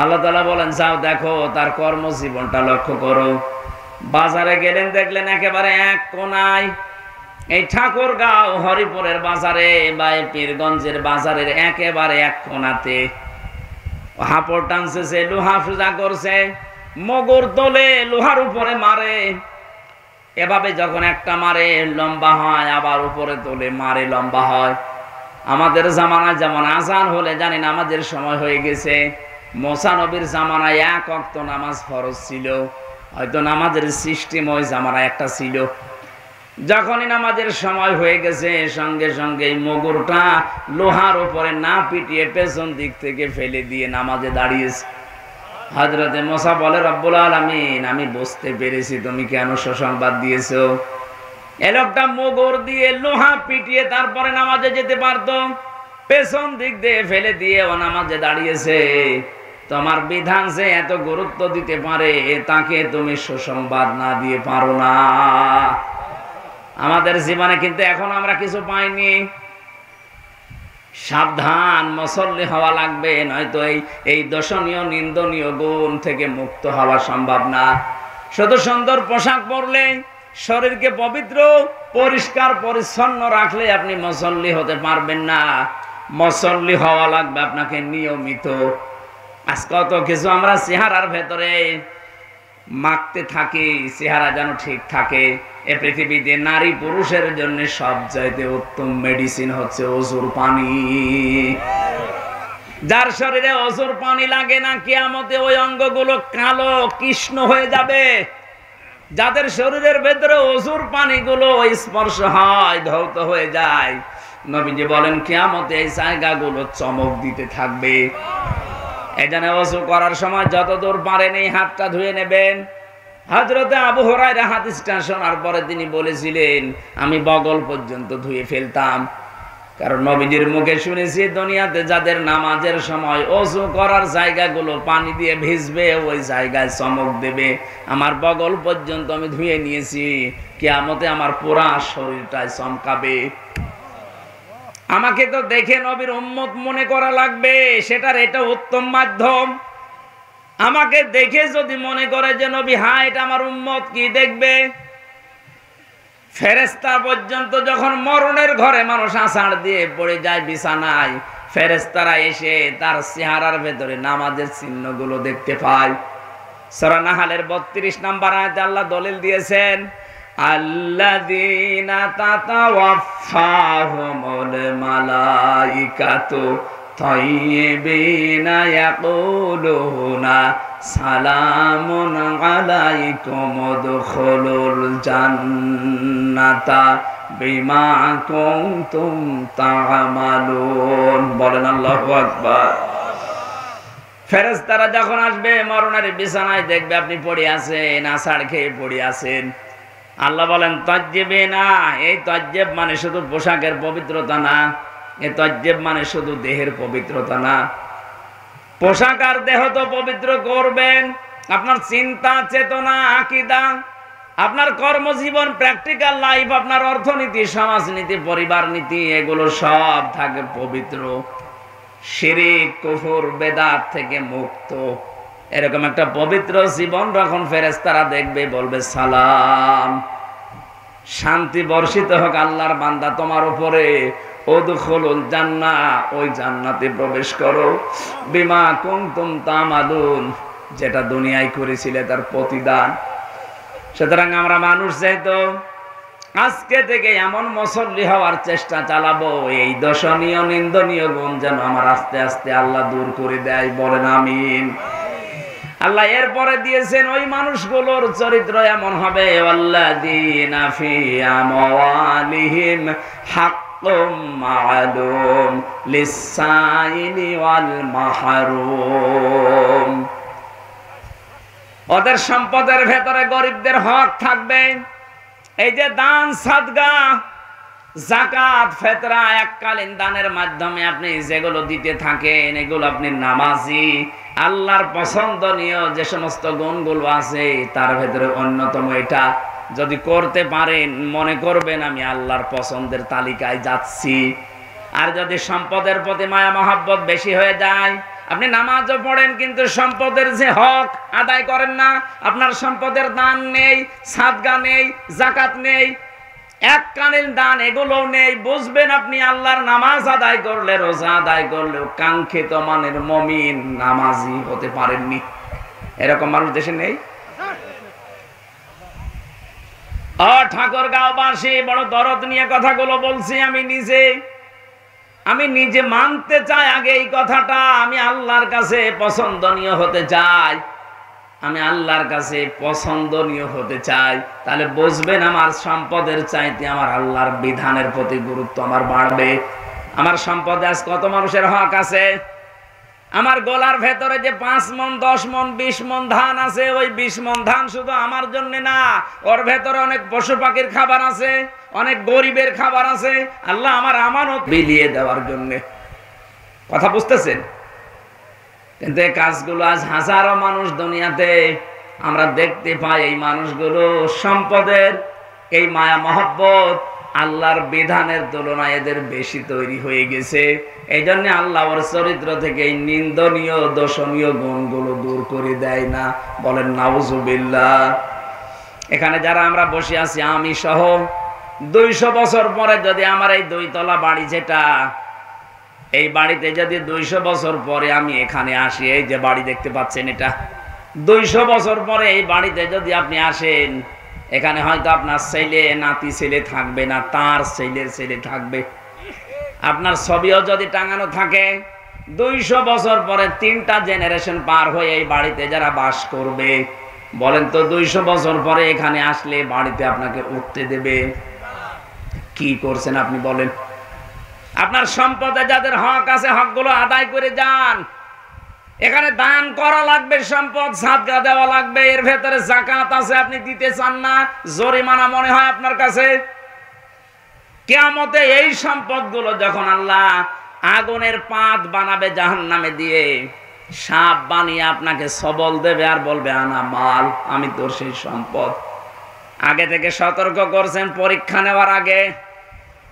আল্লাহ তাআলা বলেন যাও দেখো তার কর্মজীবনটা লক্ষ্য করো। বাজারে গেলেন, দেখলেন একেবারে এক কোনায় এই ঠাকুরগাঁও হরিপুরের বাজারে বা পীরগঞ্জের বাজারের একেবারে এক কোনাতে হাপড় টানছে, সে লোহা সোজা করছে, মগর তোলে লোহার উপরে মারে। এভাবে যখন একটা মারে লম্বা হয়, আবার উপরে তোলে মারে লম্বা হয়। আমাদের জামানায় যেমন আজান হলে জানি নামাজের সময় হয়ে গেছে, মুসা নবীর জামানায় 1 ওয়াক্ত নামাজ ফরজ ছিল। হয়তো নামাজের সিস্টেম ওই জামানায় একটা ছিল। যখনই নামাজের সময় হয়ে গেছে সঙ্গে সঙ্গে এই মুগুরটা লোহার উপরে না পিটিয়ে পেছন দিক থেকে ফেলে দিয়ে নামাজে দাঁড়িয়েছে। হযরতে মুসা বলে, রব্বুল আলামিন, আমি বুঝতে পেরেছি তুমি কেন সুসংবাদ দিয়েছো। এই লোকটা মুগুর দিয়ে লোহা পিটিয়ে তারপরে নামাজে যেতে পারতো, পেছন দিক দিয়ে ফেলে দিয়ে ও নামাজে দাঁড়িয়েছে। তোমার বিধান যে এত গুরুত্ব দিতে পারে তাকে তুমি সুসংবাদ না দিয়ে পারো না। আমাদের জীবনে কিন্তু এখন আমরা কিছু পাইনি। সাবধান, মুসল্লি হওয়া লাগবে, নয়তো এই দর্শনীয় নিন্দনীয় গুণ থেকে মুক্ত হওয়া সম্ভব না। শুধু সুন্দর পোশাক পরলে, শরীরকে পবিত্র পরিষ্কার পরিচ্ছন্ন রাখলে আপনি মুসল্লি হতে পারবেন না। মুসল্লি হওয়া লাগবে আপনাকে নিয়মিত। আজ কত কিছু আমরা চেহারার ভেতরে মাখতে থাকি, চেহারা যেন ঠিক থাকে। এ পৃথিবীতে নারী পুরুষের জন্য সবচাইতে উত্তম মেডিসিন হচ্ছে অজুর পানি। যার শরীরে অজুর পানি লাগে না, কিয়ামতে ওই অঙ্গগুলো কালো কৃষ্ণ হয়ে যাবে। যাদের শরীরের ভেতরে অজুর পানিগুলো স্পর্শ হয়, ধৌত হয়ে যায়, নবীজি বলেন কিয়ামতে এই জায়গাগুলো চমক দিতে থাকবে। এই জন্য ওযু করার সময় যতদূর পারেন এই হাতটা ধুয়ে নেবেন। হযরতে আবু হুরায়রা হাদিসটা শোনার পরে তিনি বলেছিলেন, আমি বগল পর্যন্ত ধুয়ে ফেলতাম। কারণ নবীজির মুখে শুনেছি, দুনিয়াতে যাদের নামাজের সময় ওযু করার জায়গাগুলো পানি দিয়ে ভিজবে, ওই জায়গায় চমক দেবে। আমার বগল পর্যন্ত আমি ধুয়ে নিয়েছি, কিয়ামতে আমার পুরা শরীরটাই চমকাবে। আমাকে তো দেখে নবীর উম্মত মনে করা লাগবে, সেটার এটা উত্তম মাধ্যম। আমাকে দেখে যদি মনে করে যে নবী, হ্যাঁ এটা আমার উম্মত, কি দেখবে? ফেরেশতা পর্যন্ত যখন মরণের ঘরে মানুষ আছাড় দিয়ে পড়ে যায় বিছানায়, ফেরেশতারা এসে তার চেহারার ভেতরে নামাজের চিহ্নগুলো দেখতে পায়। সূরা নাহলের 32 নম্বর আয়াতে আল্লাহ দলিল দিয়েছেন, আল্লাযীনা তাতাওয়াফাহুমুল মালাইকাতু তাইয়্যিবিনা ইয়াকুলুনা সালামুন আলাইকুম উদখুলুল জান্নাতা বিমা কুনতুম তা'মালুন। বলেন আল্লাহু আকবার। ফেরেশতারা যখন আসবে মরণের বিছানায়, দেখবে আপনি পড়ে আছেন, আছাড় খেয়ে পড়ে আছেন। আল্লাহ বলেন তাজ্জিবিনা। এই তাজ্জিব মানে শুধু পোশাকের পবিত্রতা না, এই তাজ্জিব মানে শুধু দেহের পবিত্রতা না। পোশাক আর দেহ তো পবিত্র করবেন, আপনার চিন্তা চেতনা আকীদা, আপনার কর্মজীবন, প্র্যাকটিক্যাল লাইফ, আপনার অর্থনীতি, সমাজনীতি, পরিবার নীতি, এগুলো সব থাকে পবিত্র, শিরক কুফর বেদাত থেকে মুক্ত। এরকম একটা পবিত্র জীবন যখন ফেরেশতারা দেখবে, বলবে সালাম, শান্তি বর্ষিত হোক আল্লাহর বান্দা তোমার উপরে, উদখুলুল জান্নাহ, ওই জান্নাতে প্রবেশ করো, বিমা কুনতুম তা'মালুন, যেটা দুনিয়ায় করেছিলে তার প্রতিদান। সুতরাং আমরা মানুষ যেহেতু আজকে থেকে এমন মুসল্লি হওয়ার চেষ্টা চালাবো, এই দর্শনীয় নিন্দনীয় গুণ যেন আমার আস্তে আস্তে আল্লাহ দূর করে দেয়। বলেন আমিন। আল্লাহ এরপরে দিয়েছেন ওই মানুষগুলোর চরিত্র এমন হবে, ওয়াল্লাযীনা ফি আমওয়ালিহিম হাক্কুম মা'লুম লিস-সাইলি ওয়াল মাহরুম। ওদের সম্পদের ভেতরে গরিবদের হক থাকবে। এই যে দান, সাদকা, যাকাত, ফিতরা, এককালীন দানের মাধ্যমে আপনি যেগুলো দিতে থাকেন, এগুলো আপনি নামাজি, আল্লাহর পছন্দনীয় যে সমস্ত গুণগুলো আছে তার ভেতরে অন্যতম এটা। যদি করতে পারেন, মনে করবেন আমি আল্লাহর পছন্দের তালিকায় যাচ্ছি। আর যদি সম্পদের প্রতি মায়া মহব্বত বেশি হয়ে যায়, আপনি নামাজও পড়েন কিন্তু সম্পদের যে হক আদায় করেন না, আপনার সম্পদের দান নেই, সাদকা নেই, যাকাত নেই, এককালীন দান এগুলো নেই, বুঝবেন আপনি আল্লাহর নামাজ আদায় করলে, রোজা আদায় করলেও কাঙ্ক্ষিত মানের মুমিন নামাজি হতে পারেননি। এরকম মানুষ দেশে নেই। ঠাকুরগাঁওবাসী বড় দরদ নিয়ে কথাগুলো বলছি। আমি নিজে মানতে চাই আগে এই কথাটা, আমি আল্লাহর কাছে পছন্দনীয় হতে চাই। আমি আল্লাহর কাছে পছন্দনীয় হতে চাই, তাহলে বুঝবেন আমার সম্পদের চাইতে আমার আল্লাহর বিধানের প্রতি গুরুত্ব আমার বাড়বে। আমার সম্পদে আজ কত মানুষের হক আছে? আমার গলার ভেতরে যে 5 মণ 10 মণ 20 মণ ধান আছে, ওই 20 মণ ধান শুধু আমার জন্য না, ওর ভেতরে অনেক পশু পাখির খাবার আছে, অনেক গরিবের খাবার আছে, আল্লাহ আমার আমানত বিলিয়ে দেওয়ার জন্য। কথা বুঝতেছেন? কিন্তু এই কাজগুলো আজ হাজারো মানুষ দুনিয়াতে আমরা দেখতে পাই, এই মানুষগুলো সম্পদের এই মায়া মহব্বত আল্লাহর বিধানের তুলনায় এদের বেশি তৈরি হয়ে গেছে। এই জন্য আল্লাহ ওর চরিত্র থেকে এই নিন্দনীয় দোষণীয় গুণগুলো দূর করে দেয় না। বলেন নাউজুবিল্লাহ। এখানে যারা আমরা বসে আছি, আমি সহ, 200 বছর পরে যদি আমার এই 2 তলা বাড়ি, যেটা এই বাড়িতে যদি 200 বছর পরে আমি এখানে আসি, এই যে বাড়ি দেখতে পাচ্ছেন, এটা 200 বছর পরে এই বাড়িতে যদি আপনি আসেন, এখানে হয়তো আপনার ছেলে নাতি ছেলে থাকবে না, তার ছেলের ছেলে থাকবে। আপনার ছবিও যদি টাঙানো থাকে, 200 বছর পরে 3টা জেনারেশন পার হয়ে এই বাড়িতে যারা বাস করবে, বলেন তো 200 বছর পরে এখানে আসলে বাড়িতে আপনাকে উঠতে দেবে? কি করছেন আপনি বলেন? আপনার সম্পদে যাদের হক আছে, হকগুলো আদায় করে যান। এখানে দান করা লাগবে, সম্পদ সাদকা দেওয়া লাগবে, এর ভেতরে যাকাত আছে, আপনি দিতে চান না, জরিমানা মনে হয় আপনার কাছে। কিয়ামতে এই সম্পদগুলো যখন আল্লাহ আগুনের পাত বানাবে জাহান্নামে দিয়ে, সাপ বানিয়ে আপনাকে সবল দেবে আর বলবে আনা মাল, আমি তোর সেই সম্পদ। আগে থেকে সতর্ক করছেন পরীক্ষা নেওয়ার আগে।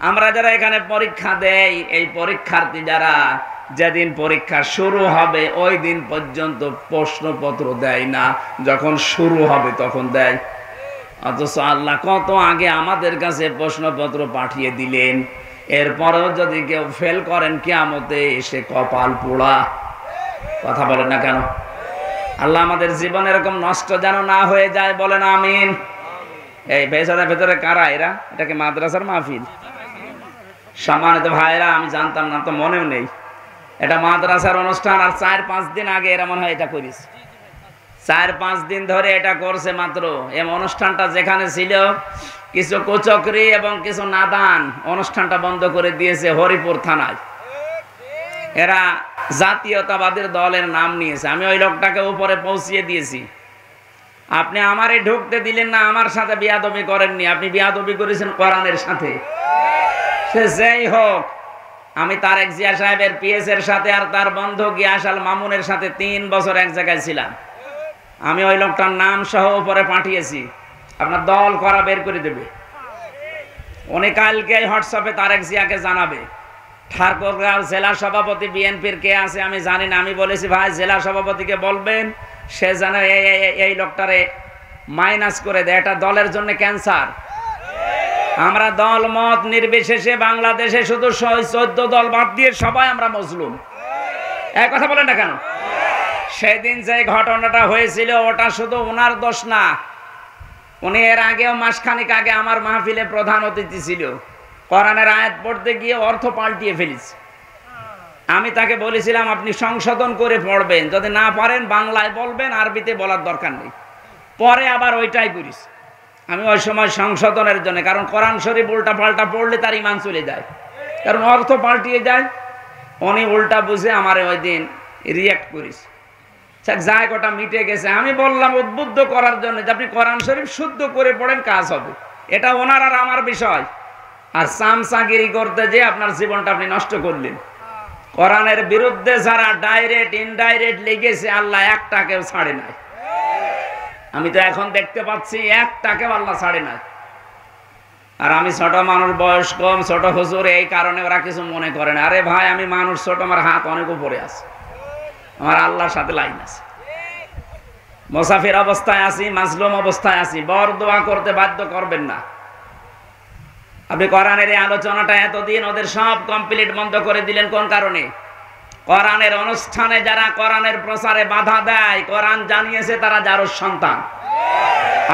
আমরা যারা এখানে পরীক্ষা দেই, এই পরীক্ষার্থী যারা, যেদিন পরীক্ষা শুরু হবে ওই দিন পর্যন্ত প্রশ্নপত্র দেয় না, যখন শুরু হবে তখন দেয়। অথচ আল্লাহ কত আগে আমাদের কাছে প্রশ্নপত্র পাঠিয়ে দিলেন। এরপরেও যদি কেউ ফেল করেন, কিয়ামতে এসে কপাল পোড়া। কথা বলেন না কেন? আল্লাহ আমাদের জীবন এরকম নষ্ট যেন না হয়ে যায়, বলেন আমিন। এই ভেতরে ভেতরে কারা এরা? এটাকে মাদ্রাসার মাহফিল? সম্মানিত ভাইরা, আমি জানতাম না, তো মনেও নেই। এটা মাদ্রাসার অনুষ্ঠান, আর 4-5 দিন আগে এরা মনে হয় এটা করিস। 4-5 দিন ধরে এটা করছে মাত্র। এই অনুষ্ঠানটা যেখানে ছিল, কিছু কুচক্রি এবং কিছু নাদান অনুষ্ঠানটা বন্ধ করে দিয়েছে হরিপুর থানায়। এরা জাতীয়তাবাদের দলের নাম নিয়েছে। আমি ওই লোকটাকে উপরে পৌঁছিয়ে দিয়েছি। আপনি আমারে ঢুকতে দিলেন না, আমার সাথে বিয়াদবি করেননি, আপনি বিয়াদবি করেছেন কোরআনের সাথে। সে যেই হোক, আমি তারেক জিয়া সাহেবের পিএস এর সাথে আর তার বন্ধু গিয়াস আল মামুনের সাথে 3 বছর এক জায়গায় ছিলাম। আমি ওই লোকটার নাম সহ উপরে পাঠিয়েছি, আপনার দল করা বের করে দেবে। উনি কালকে হোয়াটসঅ্যাপে তারেক জিয়াকে জানাবে। ঠাকুরগাঁও জেলা সভাপতি বিএনপির কে আছে আমি জানি না। আমি বলেছি ভাই জেলা সভাপতিকে বলবেন সে যেন এই লোকটারে মাইনাস করে দেয়, এটা দলের জন্য ক্যান্সার। আমরা দল মত নির্বিশেষে বাংলাদেশে শুধু 14 দল বাদ দিয়ে সবাই আমরা মজলুম। এক কথা বলেন না কেন? সেদিন যে ঘটনাটা হয়েছিল ওটা শুধু ওনার দোষ না। উনি এর আগেও মাসখানিক আগে আমার মাহফিলে প্রধান অতিথি ছিল। কোরআনের আয়াত পড়তে গিয়ে অর্থ পাল্টিয়ে ফেলেছে। আমি তাকে বলেছিলাম আপনি সংশোধন করে পড়বেন, যদি না পারেন বাংলায় বলবেন, আরবিতে বলার দরকার নেই। পরে আবার ওইটাই করিস। আমি ওই সময় সংশোধনের জন্য, কারণ কোরআন শরীফ উল্টা পাল্টা পড়লে তার ইমান চলে যায়, কারণ অর্থ পাল্টিয়ে যায়। উনি উল্টা বুঝে আমার ওই দিন রিয়াক্ট করিস, যাই ওটা মিটে গেছে। আমি বললাম উদ্বুদ্ধ করার জন্য যে আপনি কোরআন শরীফ শুদ্ধ করে পড়েন, কাজ হবে। এটা ওনার আর আমার বিষয়। আর চামচাগিরি করতে যে আপনার জীবনটা আপনি নষ্ট করলেন। কোরআনের বিরুদ্ধে যারা ডাইরেক্ট ইনডাইরেক্ট লেগেছে, আল্লাহ একটাকেও ছাড়ে নাই। আমি তো এখন দেখতে পাচ্ছি একটাকেও আল্লাহ ছাড়ে নাই। আর আমি ছোট মানুষ, বয়স কম, ছোট হুজুর, এই কারণে ওরা কিছু মনে করে না। আরে ভাই আমি মানুষ ছোট, আমার হাত অনেক উপরে আছে, আমার আল্লাহর সাথে লাইন আছে। মুসাফির অবস্থায় আছি, মাজলুম অবস্থায় আছি, বর দোয়া করতে বাধ্য করবেন না। আপনি কোরআনের এই আলোচনাটা এতদিন ওদের সব কমপ্লিট বন্ধ করে দিলেন কোন কারণে? কোরআনের অনুষ্ঠানে যারা কোরআনের প্রচারে বাধা দেয়, কোরআন জানিয়েছে তারা যারোর সন্তান।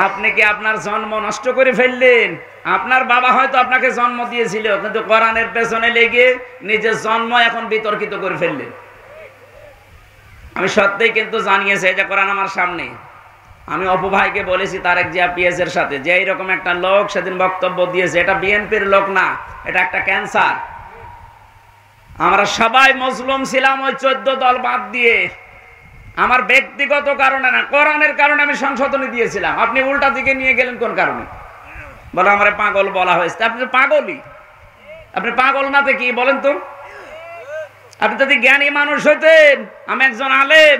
আপনি কি আপনার জন্ম নষ্ট করে ফেললেন? আপনার বাবা হয়তো আপনাকে জন্ম দিয়েছিল, কিন্তু কোরআনের পেছনে লেগে নিজের জন্ম এখন বিতর্কিত করে ফেললেন। আমি সত্যিই কিন্তু জানিয়েছে যে কোরআন আমার সামনে, আমি অপু ভাইকে বলেছি তারেক জিয়া পিএস এর সাথে যে এইরকম একটা লোক সেদিন বক্তব্য দিয়েছে, এটা বিএনপির লোক না, এটা একটা ক্যান্সার। আমরা সবাই মজলুম ছিলাম ওই 14 দল বাদ দিয়ে, আমার ব্যক্তিগত কারণে না, কোরআনের কারণে আমি সংশোধনী দিয়েছিলাম। আপনি উল্টা দিকে নিয়ে গেলেন কোন কারণে? বলে আমার পাগল বলা হয়েছে। আপনি তো পাগলই, আপনি পাগল না তো কি বলেন তো? আপনি যদি জ্ঞানী মানুষ হইতেন, আমি একজন আলেম,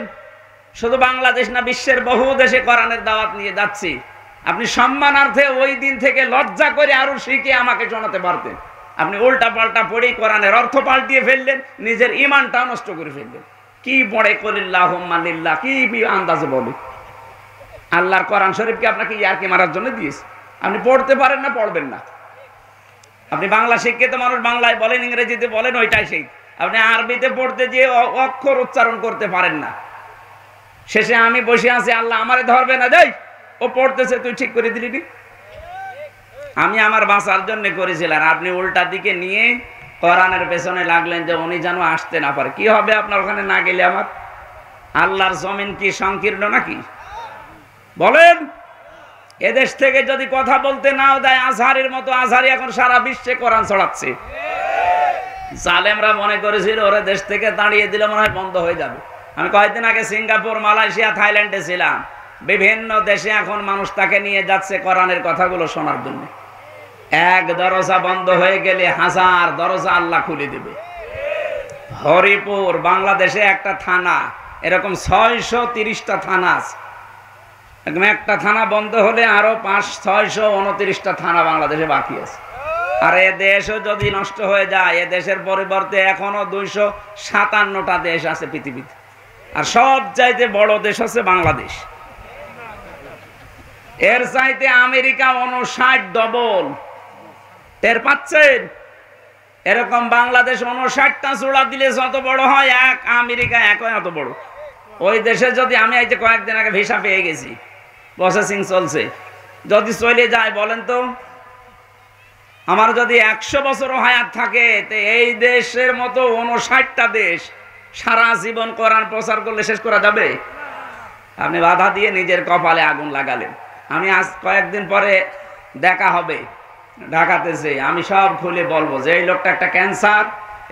শুধু বাংলাদেশ না বিশ্বের বহু দেশে কোরআনের দাওয়াত নিয়ে যাচ্ছি, আপনি সম্মানার্থে ওই দিন থেকে লজ্জা করে আরো শিখে আমাকে শোনাতে পারতেন। আপনি উল্টা পাল্টা পড়েই কোরআনের অর্থ পাল্টিয়ে ফেললেন, নিজের ঈমানটা নষ্ট করে ফেললেন। কি পড়ে কলিল্লাহুম্মা লিল্লাহ, কি আন্দাজে বলে? আল্লাহর কোরআন শরীফকে আপনাকে ইয়ারকি মারার জন্য দিয়েছে। আপনি পড়তে পারেন না, পড়বেন না। আপনি বাংলা শিক্ষিত মানুষ, বাংলায় বলেন, ইংরেজিতে বলেন, ওইটাই সেই। আপনি আরবিতে পড়তে গিয়ে অক্ষর উচ্চারণ করতে পারেন না। শেষে আমি বসে আছি, আল্লাহ আমারে ধরবে না, দেই ও পড়তেছে তুই ঠিক করে দিলি। আমি আমার বাঁচার জন্য করেছিলাম, আপনি উল্টা দিকে নিয়ে কোরআনের পেছনে লাগলেন যে উনি যেন আসতে না পারে। কি হবে আপনার ওখানে না গেলে? আমার আল্লাহর জমিন কি সংকীর্ণ নাকি? বলেন, এদেশ থেকে যদি কথা বলতে নাও দেয়, আজহারের মতো আজহারি এখন সারা বিশ্বে কোরআন ছড়াচ্ছে। জালেমরা মনে করেছিল ওরা দেশ থেকে দাঁড়িয়ে দিলে মনে হয় বন্ধ হয়ে যাবে। আমি কয়েকদিন আগে সিঙ্গাপুর, মালয়েশিয়া, থাইল্যান্ডে ছিলাম। বিভিন্ন দেশে এখন মানুষ তাকে নিয়ে যাচ্ছে কোরআনের কথাগুলো শোনার জন্য। এক দরজা বন্ধ হয়ে গেলে 1000 দরজা আল্লাহ খুলে দেবে। হরিপুর বাংলাদেশে একটা থানা, এরকম 630টা থানা আছে। একটা থানা বন্ধ হলে আরো 629টা থানা বাংলাদেশে বাকি আছে। আর এ দেশও যদি নষ্ট হয়ে যায়, এ দেশের পরিবর্তে এখনো 257টা দেশ আছে পৃথিবীতে। আর সব চাইতে বড় দেশ হচ্ছে বাংলাদেশ। এর চাইতে আমেরিকা 59 ডবল। টের পাচ্ছেন? এরকম বাংলাদেশ 59টা চূড়া দিলে যত বড় হয়, এক আমেরিকা একই এত বড়। ওই দেশে যদি আমি এই যে কয়েকদিন আগে ভিসা পেয়ে গেছি, প্রসেসিং চলছে, যদি চলে যায় বলেন তো, আমার যদি 100 বছরও হায়াত থাকে, তো এই দেশের মতো 59টা দেশ সারা জীবন কোরআন প্রচার করলে শেষ করা যাবে? আপনি বাধা দিয়ে নিজের কপালে আগুন লাগালেন। আমি আজ কয়েকদিন পরে দেখা হবে ঢাকাতেছে, আমি সব খুলে বলবো যে এই লোকটা একটা ক্যান্সার,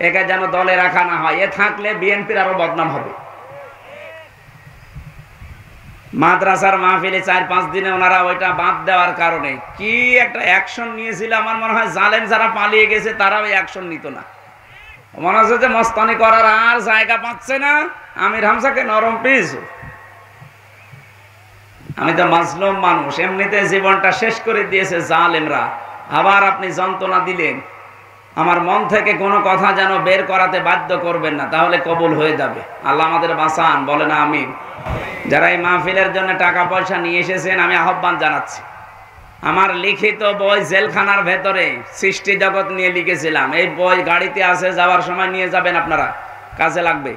একে যেন দলে রাখা না হয়। এ থাকলে বিএনপির আরো বদনাম হবে। মাদ্রাসার মাহফিলে 4-5 দিনে ওনারা ওইটা বাদ দেওয়ার কারণে কি একটা অ্যাকশন নিয়েছিল। আমার মনে হয় জালেম যারা পালিয়ে গেছে তারাও অ্যাকশন নিত না। মনে হচ্ছে যে মস্তানি করার আর জায়গা পাচ্ছে না, আমির হামজাকে নরম পেয়েছে। আমি তো মাজলুম মানুষ, এমনিতে জীবনটা শেষ করে দিয়েছে জালেমরা। আবার আপনি যন্ত্রণা দিলেন। আমার মন থেকে কোনো কথা যেন বের করাতে বাধ্য করবেন না, তাহলে কবুল হয়ে যাবে। আল্লাহ আমাদের বাঁচান, বলেন আমিন। যারা এই মাহফিলের জন্য টাকা পয়সা নিয়ে এসেছেন, আমি আহ্বান জানাচ্ছি। আমার লিখিত বই জেলখানার ভেতরে সৃষ্টি জগৎ নিয়ে লিখেছিলাম, এই বই গাড়িতে আছে, যাওয়ার সময় নিয়ে যাবেন, আপনারা কাজে লাগবে।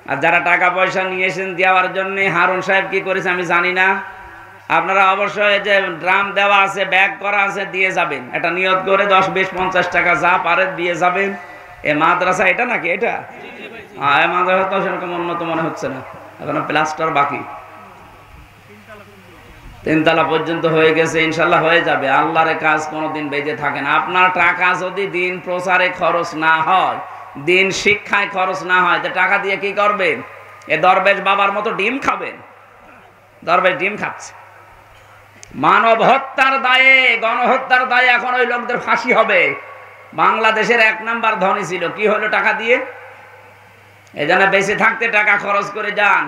আর যারা টাকা পয়সা নিয়ে এসেছেন দেওয়ার জন্য, হারুন সাহেব কি করেছে আমি জানি না, আপনারা অবশ্যই যে ড্রাম দেওয়া আছে, ব্যাগ করা আছে, দিয়ে যাবেন। এটা নিয়ত করে 10, 20, 50 টাকা যা পারে দিয়ে যাবেন। এ মাদ্রাসা এটা নাকি? এটা এই মাদ্রাসা তো সেরকম উন্নত মনে হচ্ছে না, এখনো প্লাস্টার বাকি। 3 তলা পর্যন্ত হয়ে গেছে, ইনশাল্লাহ হয়ে যাবে। আল্লাহর কাজ কোনোদিন বেঁচে থাকে না। আপনার টাকা যদি দিন প্রচারে খরচ না হয়, দিন শিক্ষায় খরচ না হয়, তো টাকা দিয়ে কি করবেন? এ দরবেশ বাবার মতো ডিম খাবেন? দরবেশ ডিম খাচ্ছে। মানব হত্যার দায়ে, গণহত্যার দায়ে এখন ওই লোকদের ফাঁসি হবে। বাংলাদেশের 1 নাম্বার ধনী ছিল, কি হলো? টাকা দিয়ে। এজন্য বেঁচে থাকতে টাকা খরচ করে যান।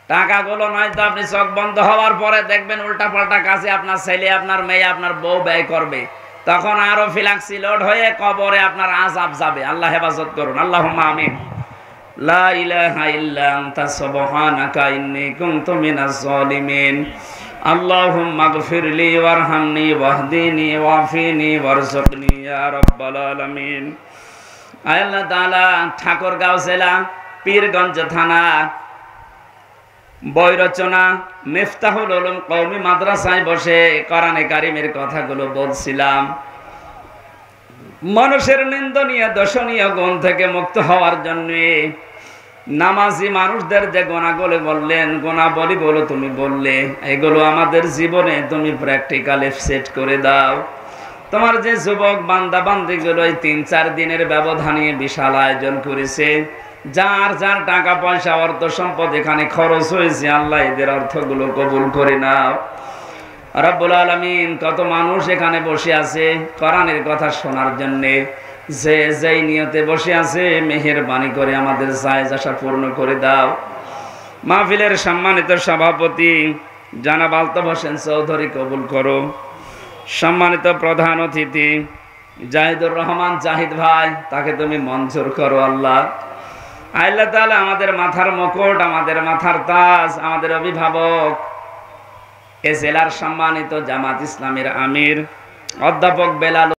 টাকাগুলো নয়তো আপনি চোখ বন্ধ হওয়ার পরে দেখবেন উল্টা পাল্টা কাজে আপনার ছেলে, আপনার মেয়ে, আপনার বউ ব্যয় করবে। তখন আরো ফিলাক্সি লোড হয়ে কবরে আপনার আযাব যাবে। আল্লাহ হেফাজত করুন, আল্লাহুম্মা আমিন। লা ইলাহা ইল্লা আনতা সুবহানাকা ইন্নী কুনতু মিনাজ জালিমিন। আল্লাহুম্মা গফিরলি ওয়ারহামনি ওয়াহদিনি ওয়াফিনি ওয়ারযুকনি ইয়া রাব্বাল আলামিন। আল্লাহ তাআলা ঠাকুরগাঁও জেলা, পীরগঞ্জ থানা, বই রচনা মিফতাহুল উলুম কওমি মাদ্রাসায় বসে কোরআনে কারিমের কথাগুলো বলছিলাম। মানুষের নিন্দনীয় দর্শনীয় গুণ থেকে মুক্ত হওয়ার জন্য নামাজি মানুষদের যে গোনাগুলো বললেন, গোনাবলী বলো তুমি বললে, এগুলো আমাদের জীবনে তুমি প্র্যাকটিক্যালি সেট করে দাও। তোমার যে যুবক বান্দা বান্দিগুলো এই ৩-৪ দিনের ব্যবধানে বিশাল আয়োজন করেছে, যার যার টাকা পয়সা অর্থ সম্পদ এখানে খরচ হয়েছে, আল্লাহ এদের অর্থগুলো কবুল করে নাও রব্বুল আলামিন। কত মানুষ এখানে বসে আছে কোরআনের কথা শোনার জন্য, যে যেই নিয়তে বসে আছে মেহেরবানি করে আমাদের জায়েজ আশা পূর্ণ করে দাও। মাহফিলের সম্মানিত সভাপতি জনাব আলতাফ হোসেন চৌধুরী কবুল করো। সম্মানিত প্রধান অতিথি জাহিদুর রহমান জাহিদ ভাই, তাকে তুমি মঞ্জুর করো আল্লাহ। আল্লাহ তাআলা আমাদের মাথার মুকুট, আমাদের মাথার তাজ, আমাদের অভিভাবক, এ জেলার সম্মানিত জামাত ইসলামের আমির অধ্যাপক বেলাল